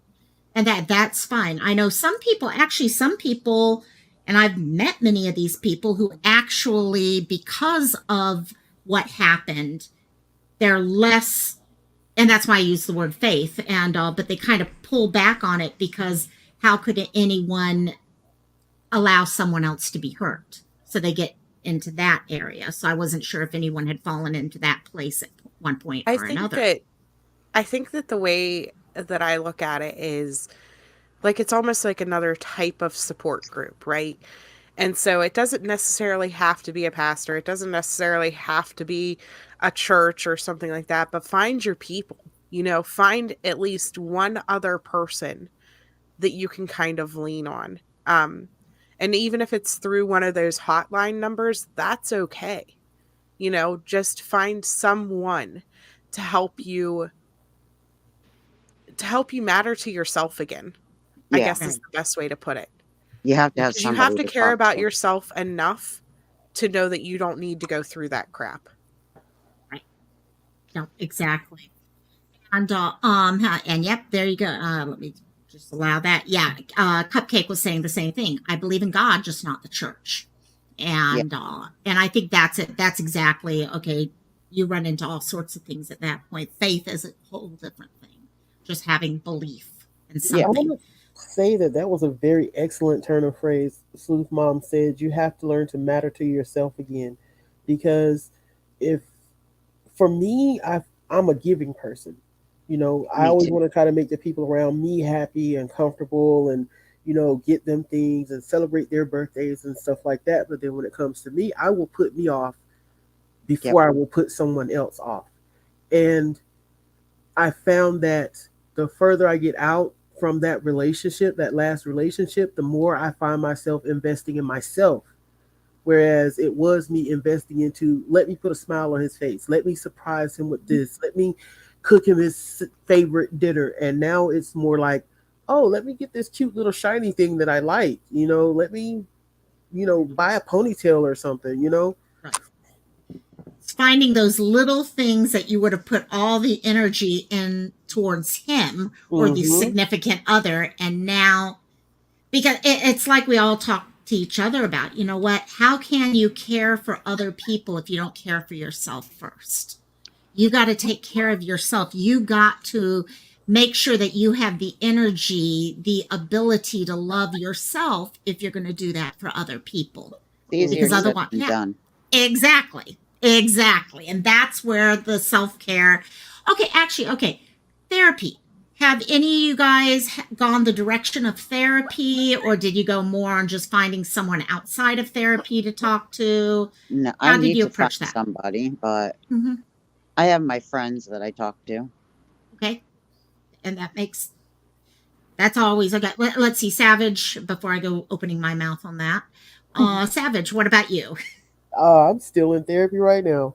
and that's fine. I know some people, actually, some people, and I've met many of these people who actually, because of what happened, they're less, and that's why I use the word faith, and but they kind of pull back on it because how could anyone allow someone else to be hurt? So they get into that area. So I wasn't sure if anyone had fallen into that place at one point I or think another. that I think that the way that I look at it is like it's almost like another type of support group, right? And so it doesn't necessarily have to be a pastor. It doesn't necessarily have to be a church or something like that, but find your people. Find at least one other person that you can kind of lean on. And even if it's through one of those hotline numbers, that's okay. Just find someone to help you matter to yourself again. I Yeah, guess is Right. the best way to put it. you have to have Because you have somebody to to care talk about to. yourself enough to know that you don't need to go through that crap. Right. No, exactly. And and yep, there you go. Let me just allow that. Yeah, Cupcake was saying the same thing. I believe in God, just not the church. Yeah, And I think that's it. That's exactly okay. You run into all sorts of things at that point. Faith is a whole different thing. Just having belief in yeah, I something. want to say that that was a very excellent turn of phrase. Sleuth Mom said, "You have to learn to matter to yourself again," because if for me, I'm a giving person. I me always too. want to try to make the people around me happy and comfortable, and get them things and celebrate their birthdays and stuff like that. But then when it comes to me, I will put me off Yep. before I will put someone else off. And I found that the further I get out from that relationship, that last relationship, the more I find myself investing in myself. Whereas it was me investing into, let me put a smile on his face, let me surprise him with this, let me cook him his favorite dinner. And now it's more like, oh, let me get this cute little shiny thing that I like. Let me, buy a ponytail or something. Right. It's finding those little things that you would have put all the energy in towards him or the Mm-hmm. significant other, and now because it's like we all talk to each other about, you know what, how can you care for other people if you don't care for yourself first? You got to take care of yourself. You got to make sure that you have the energy, the ability to love yourself if you're going to do that for other people. It's easier Because Mm-hmm. said otherwise, than yeah, done. exactly. Exactly. And that's where the self care. Okay, actually, okay. Therapy. Have any of you guys gone the direction of therapy, or did you go more on just finding someone outside of therapy to talk to? No, I How did need you to find approach that? somebody, but Hmm. I have my friends that I talk to. Okay. And that's always, okay. Let's see, Savage, before I go opening my mouth on that. Savage, what about you? I'm still in therapy right now.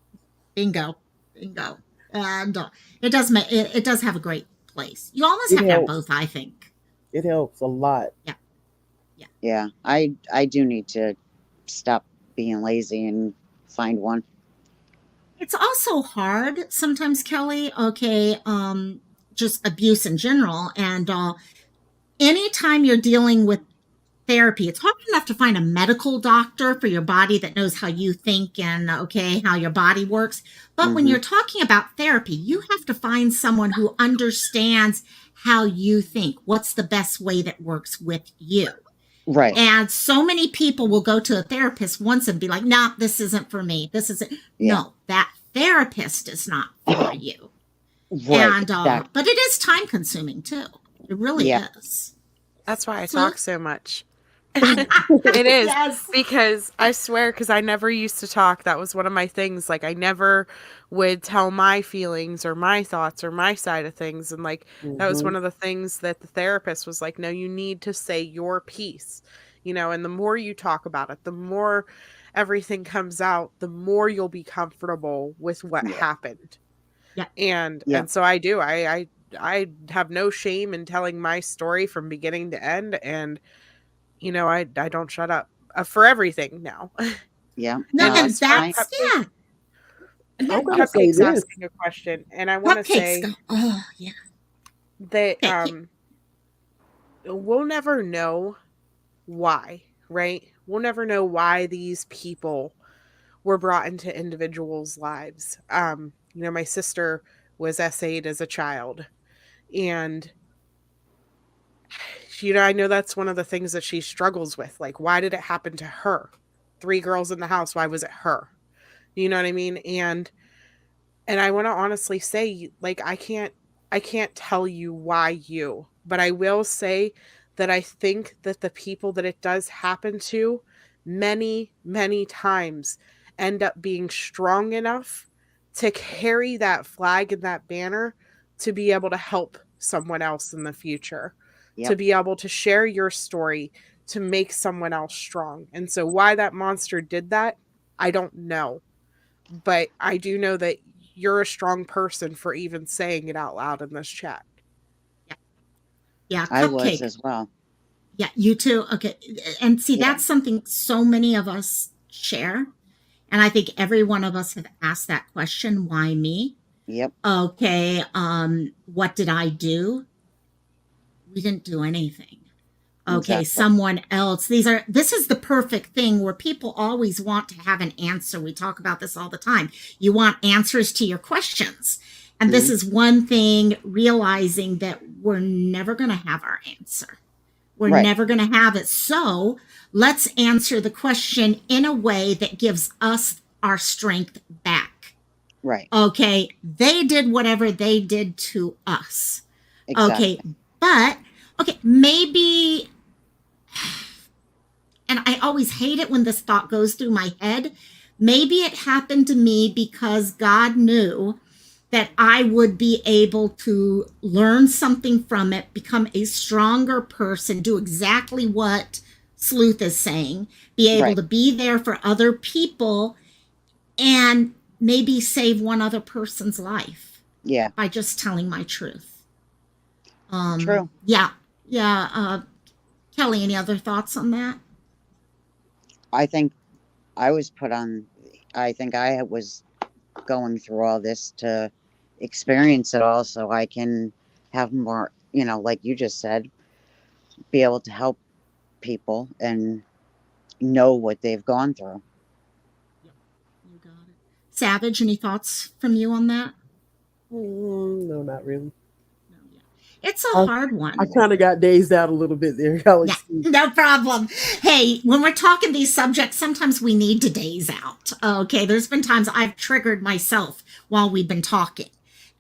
Bingo. Bingo. And it does it does have a great place. You almost It have to have helps. both, I think. It helps a lot. Yeah. Yeah. Yeah, I do need to stop being lazy and find one. It's also hard sometimes, Kelly. Okay, just abuse in general, and anytime you're dealing with therapy, it's hard enough to find a medical doctor for your body that knows how you think and okay how your body works. But when Hmm. you're talking about therapy, you have to find someone who understands how you think. What's the best way that works with you? Right. And so many people will go to a therapist once and be like, "No, this isn't for me. This isn't." Yeah. No, that therapist is not for you. Right. And Exactly. but it is time consuming too. It really Yeah. is. That's why I talk Sleuth? so much. It is Yes. because I swear, because I never used to talk. That was one of my things. Like, I never would tell my feelings or my thoughts or my side of things. And, like, that was Mm-hmm. one of the things that the therapist was like, no, you need to say your piece. And the more you talk about it, the more everything comes out, the more you'll be comfortable with what Yeah. happened. Yeah. And Yeah. so I do. I have no shame in telling my story from beginning to end, and I don't shut up for everything now. Yeah. No, No, And and that's as far as fine. that's Cupcake, yeah. I'm gonna say Cupcake's this. asking a question, and I want to Cupcakes say go. Oh yeah. that Okay. we'll never know why, right? We'll never know why these people were brought into individuals' lives. My sister was SA'd as a child, and I know that's one of the things that she struggles with. Like, why did it happen to her? 3 girls in the house, why was it her? You know what I mean? And I want to honestly say, like, I can't tell you why you, but I will say that I think that the people that it does happen to many, many times end up being strong enough to carry that flag and that banner to be able to help someone else in the future, to Yep. be able to share your story, to make someone else strong. And so why that monster did that, I don't know. But I do know that you're a strong person for even saying it out loud in this chat. Yeah. Yeah. I was Cupcake. as well. Yeah. You too. Okay. And see, Yeah. that's something so many of us share. And I think every one of us have asked that question, why me? Yep. Okay. What did I do? We didn't do anything. Okay, Exactly. someone else. This is the perfect thing where people always want to have an answer. We talk about this all the time. You want answers to your questions. And this Mhm. is one thing, realizing that we're never going to have our answer. We're Right. never going to have it. So let's answer the question in a way that gives us our strength back. Right. Okay, they did whatever they did to us. Exactly. Okay, but maybe, and I always hate it when this thought goes through my head. Maybe it happened to me because God knew that I would be able to learn something from it, become a stronger person, do exactly what Sleuth is saying, be able Right. to be there for other people, and maybe save one other person's life Yeah. by just telling my truth. True. Yeah. Yeah. Kelly, any other thoughts on that? I think I was put on. I think I was going through all this to experience it all, so I can have more. Like you just said, be able to help people and know what they've gone through. Yep, you got it. Savage, any thoughts from you on that? No, not really. No, yeah. It's a I, hard I one. kind of got dazed out a little bit there. I'll Yeah, excuse. no problem. Hey, when we're talking these subjects, sometimes we need to daze out. Okay, there's been times I've triggered myself while we've been talking.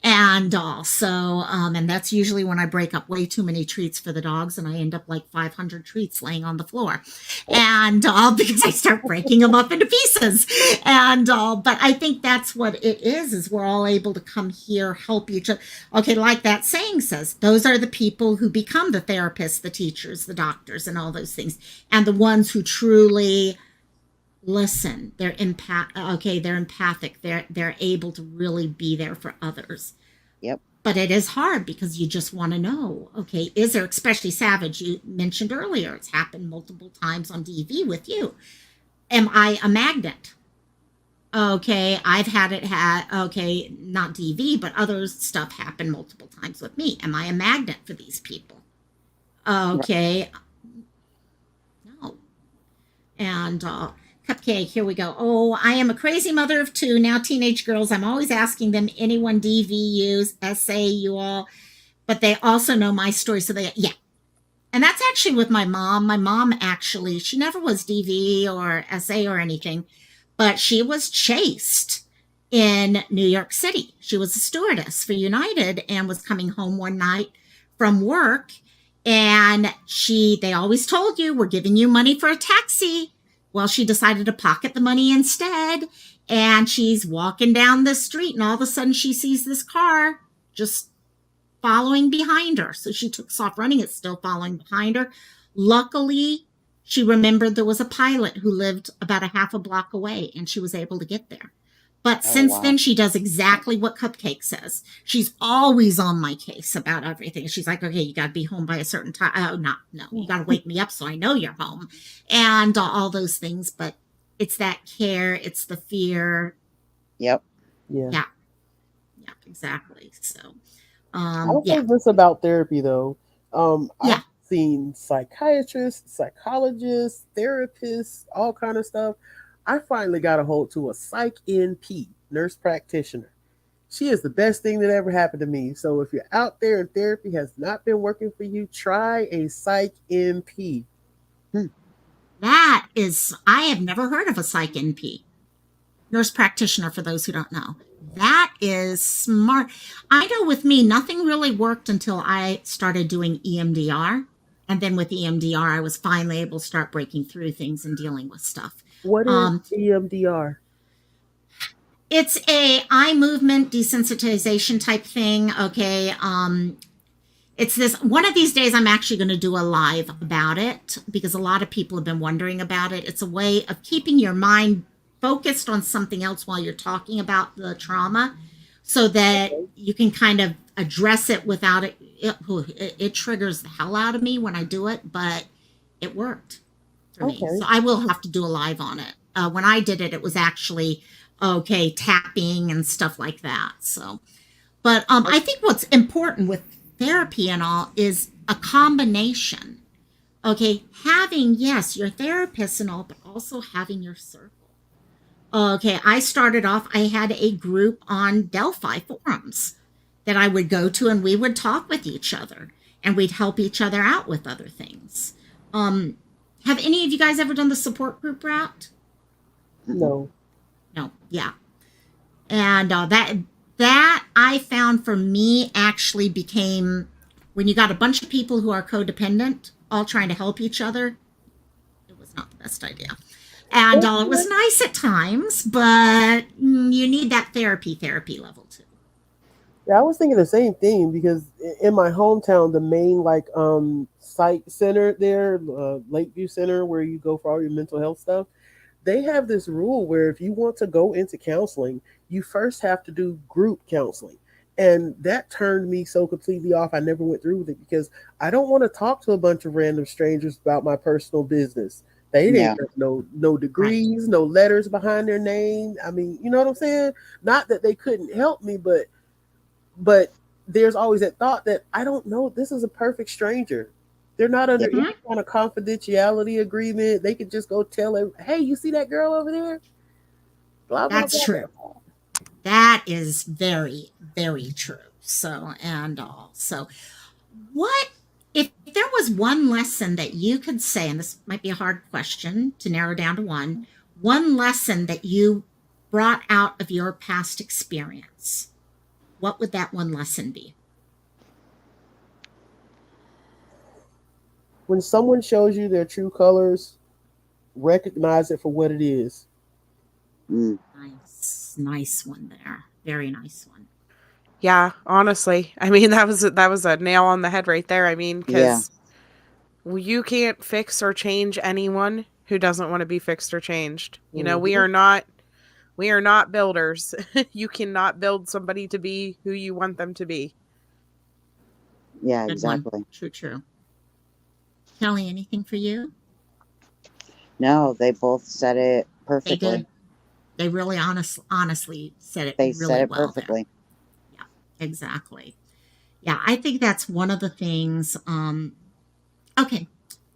And and that's usually when I break up way too many treats for the dogs, and I end up like 500 treats laying on the floor, and because I start breaking them up into pieces, and but I think that's what it is we're all able to come here, help each other. Okay, like that saying says, those are the people who become the therapists, the teachers, the doctors, and all those things, and the ones who truly listen. They're they're empathic. They're able to really be there for others. Yep. But it is hard because you just want to know, okay, is there, especially Savage, you mentioned earlier, it's happened multiple times on DV with you. Am I a magnet? Okay, I've had okay, not DV, but other stuff happened multiple times with me. Am I a magnet for these people? Right. Okay, no. And Cupcake, here we go. Oh, I am a crazy mother of 2, now teenage girls. I'm always asking them, anyone DVUs, SA, you all, but they also know my story. So yeah. And that's actually with my mom. My mom actually, she never was DV or SA or anything, but she was chased in New York City. She was a stewardess for United and was coming home one night from work, and they always told you, we're giving you money for a taxi. Well, she decided to pocket the money instead, and she's walking down the street, and all of a sudden she sees this car just following behind her. So she took off running. It's still following behind her. Luckily, She remembered there was a pilot who lived about a half a block away, and she was able to get there. But Oh, since wow. then, she does exactly what Cupcake says. She's always on my case about everything. She's like, okay, you got to be home by a certain time. Oh, no, you got to wake me up so I know you're home, and all those things. But it's that care, it's the fear. Yep. Yeah. Yeah, exactly. So, I'll yeah, say this about therapy though. yeah. I've seen psychiatrists, psychologists, therapists, all kind of stuff. I finally got a hold to a psych NP, nurse practitioner. She is the best thing that ever happened to me. So if you're out there and therapy has not been working for you, try a psych NP. That is, I have never heard of a psych NP, nurse practitioner, for those who don't know. That is smart. I know with me, nothing really worked until I started doing EMDR. And then with EMDR, I was finally able to start breaking through things and dealing with stuff. What is EMDR? It's a eye movement desensitization type thing. Okay. It's this one of these days I'm actually going to do a live about it because a lot of people have been wondering about it. It's a way of keeping your mind focused on something else while you're talking about the trauma so that you can kind of address it without it. It triggers the hell out of me when I do it, but it worked for me. Okay. So I will have to do a live on it. When I did it, it was actually tapping and stuff like that. So, but I think what's important with therapy and all is a combination. Okay, having, yes, your therapist and all, but also having your circle. Okay, I started off, I had a group on Delphi forums that I would go to, and we would talk with each other and we'd help each other out with other things. Have any of you guys ever done the support group route? No. No, yeah. And that I found for me actually became, when you got a bunch of people who are codependent, all trying to help each other, it was not the best idea. And it was nice at times, but you need that therapy level too. Yeah, I was thinking the same thing because in my hometown, the main psych center there, Lakeview Center, where you go for all your mental health stuff, they have this rule where if you want to go into counseling, you first have to do group counseling. And that turned me so completely off. I never went through with it because I don't want to talk to a bunch of random strangers about my personal business. They didn't have no degrees, no letters behind their name. I mean, you know what I'm saying? Not that they couldn't help me, but there's always that thought that I don't know, this is a perfect stranger. They're not under any kind of confidentiality agreement. They could just go tell her, hey, you see that girl over there? Blah, blah, That's blah, true. blah. That is very, very true. So, and all. So, what if there was one lesson that you could say, and this might be a hard question to narrow down to one lesson that you brought out of your past experience, what would that one lesson be? When someone shows you their true colors, recognize it for what it is. Nice one there. Very nice one. Yeah, honestly, I mean that was a nail on the head right there. I mean, because you can't fix or change anyone who doesn't want to be fixed or changed. You know, we are not builders. You cannot build somebody to be who you want them to be. Yeah, Good exactly. One. True. Kelly, anything for you? No, they both said it perfectly. They did. They really honestly said it They really said it well perfectly. There. Yeah, exactly. Yeah, I think that's one of the things. Okay,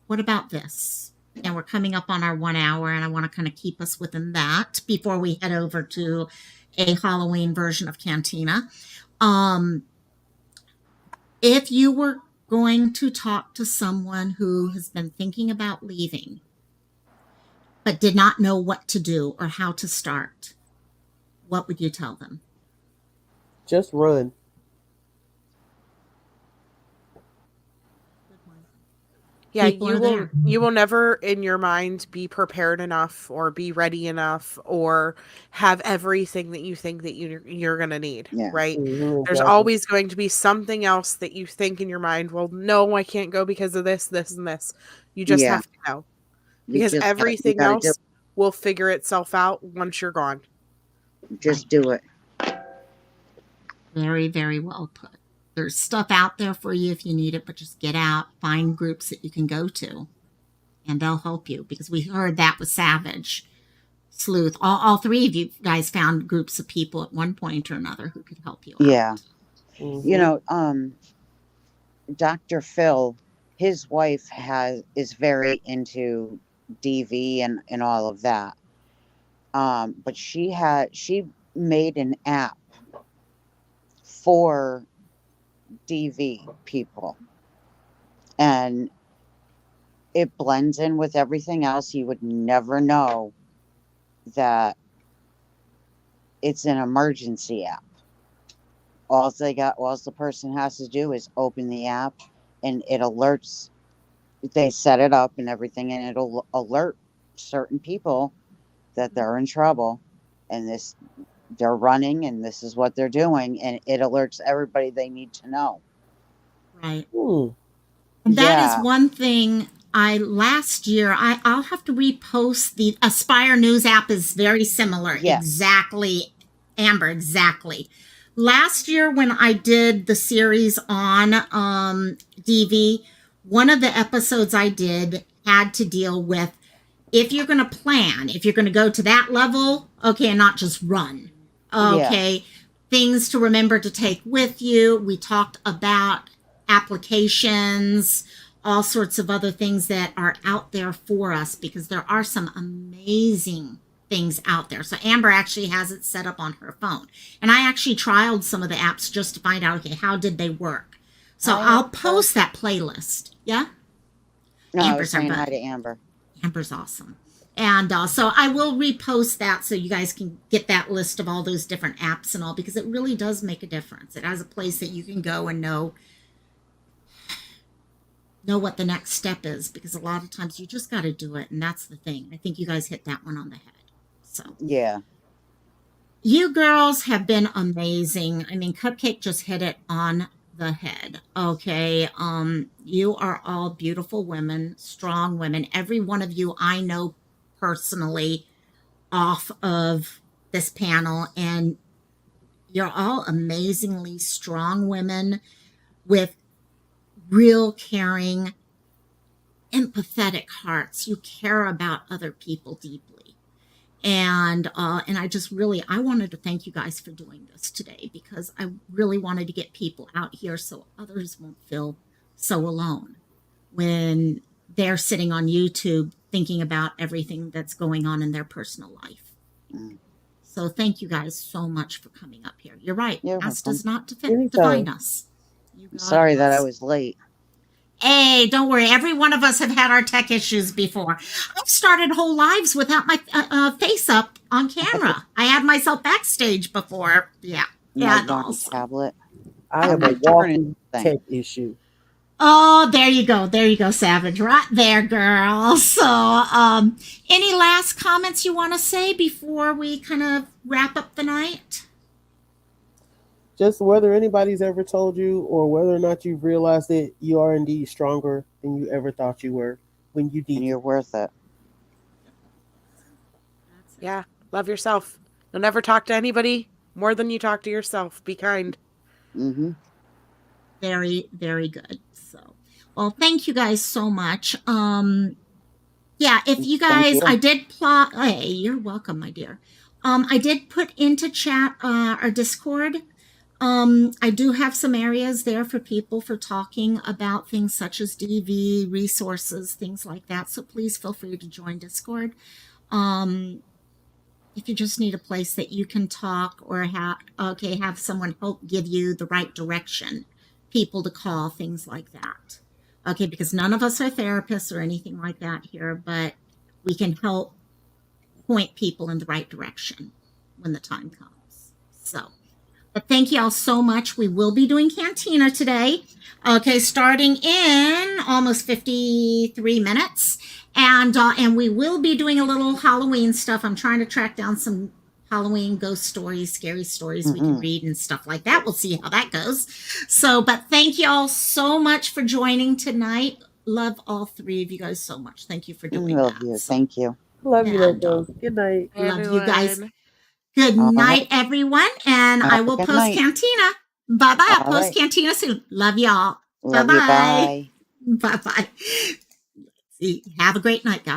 what about this? And we're coming up on our 1 hour, and I want to kind of keep us within that before we head over to a Halloween version of Cantina. If you were going to talk to someone who has been thinking about leaving, but did not know what to do or how to start, what would you tell them? Just run. Yeah, you will never in your mind be prepared enough or be ready enough or have everything that you think that you're going to need, right? Mm-hmm, There's always going to be something else that you think in your mind, well, no, I can't go because of this, and this. You just have to know. because you everything gotta do else will figure itself out once you're gone. just do it. Very, very well put. There's stuff out there for you if you need it, but just get out, find groups that you can go to, and they'll help you. Because we heard that with Savage, Sleuth. All three of you guys found groups of people at one point or another who could help you out. Yeah. Mhm. You know, Dr. Phil, his wife is very into DV and all of that. But she made an app for DV people, and it blends in with everything else. You would never know that it's an emergency app. All the person has to do is open the app, and it alerts. They set it up and everything, and it'll alert certain people that they're in trouble, and they're running, and this is what they're doing, and it alerts everybody they need to know. Right. Hmm. And that is Yeah. one thing last year, I'll have to repost the Aspire News app is very similar. Yes. Exactly, Amber, exactly. Last year when I did the series on DV, one of the episodes I did had to deal with if you're going to plan, if you're going to go to that level, okay, and not just run. Okay, things to remember to take with you. We talked about applications, all sorts of other things that are out there for us because there are some amazing things out there. So Amber actually has it set up on her phone. And I actually trialed some of the apps just to find out, okay, how did they work? So I'll post that playlist. Yeah? No, I was Amber's our saying hi bud. to Amber. Amber's awesome. And so I will repost that so you guys can get that list of all those different apps and all because it really does make a difference. It has a place that you can go and know what the next step is because a lot of times you just got to do it. And that's the thing. I think you guys hit that one on the head. So Yeah. you girls have been amazing. I mean, Cupcake just hit it on the head. Okay. You are all beautiful women, strong women. Every one of you I know personally off of this panel, and you're all amazingly strong women with real caring, empathetic hearts. You care about other people deeply. And I just really, I wanted to thank you guys for doing this today because I really wanted to get people out here so others won't feel so alone when they're sitting on YouTube thinking about everything that's going on in their personal life. Mm. So thank you guys so much for coming up here. You're right. You're Past welcome. does not Anytime. define us. You got Sorry that I us. was late. Hey, don't worry. Every one of us have had our tech issues before. I've started whole lives without my face up on camera. I had myself backstage before. Yeah. My Yeah. darn Also. tablet. I am I'm a returning walking thing. tech issue. Oh, there you go. There you go, Savage. Right there, girl. So, any last comments you want to say before we kind of wrap up the night? Just whether anybody's ever told you or whether or not you've realized that you are indeed stronger than you ever thought you were when you And did. you're worth it. Yeah. Love yourself. You'll never talk to anybody more than you talk to yourself. Be kind. Mm-hmm. Very, very good. So, well, thank you guys so much. Yeah, if you Thank guys, you. I did plot. Hey, you're welcome, my dear. I did put into chat our Discord. I do have some areas there for people for talking about things such as DV resources, things like that. So please feel free to join Discord. If you just need a place that you can talk or have someone help give you the right direction, people to call, things like that. Okay, because none of us are therapists or anything like that here, but we can help point people in the right direction when the time comes. So, but thank you all so much. We will be doing Cantina today. Okay, starting in almost 53 minutes. And we will be doing a little Halloween stuff. I'm trying to track down some Halloween ghost stories, scary stories we can read and stuff like that. We'll see how that goes. So, but thank you all so much for joining tonight. love all three of you guys so much. Thank you for doing Love that. you. So, Thank you. Love you, and Locos. Good night. Hey, love you guys. everyone. Good All night, right. everyone. And I Have a will good post night. Cantina. Bye bye. I'll All post right. Cantina soon. Love y'all. Love Bye you. bye. Bye. Bye bye. See, have a great night, guys.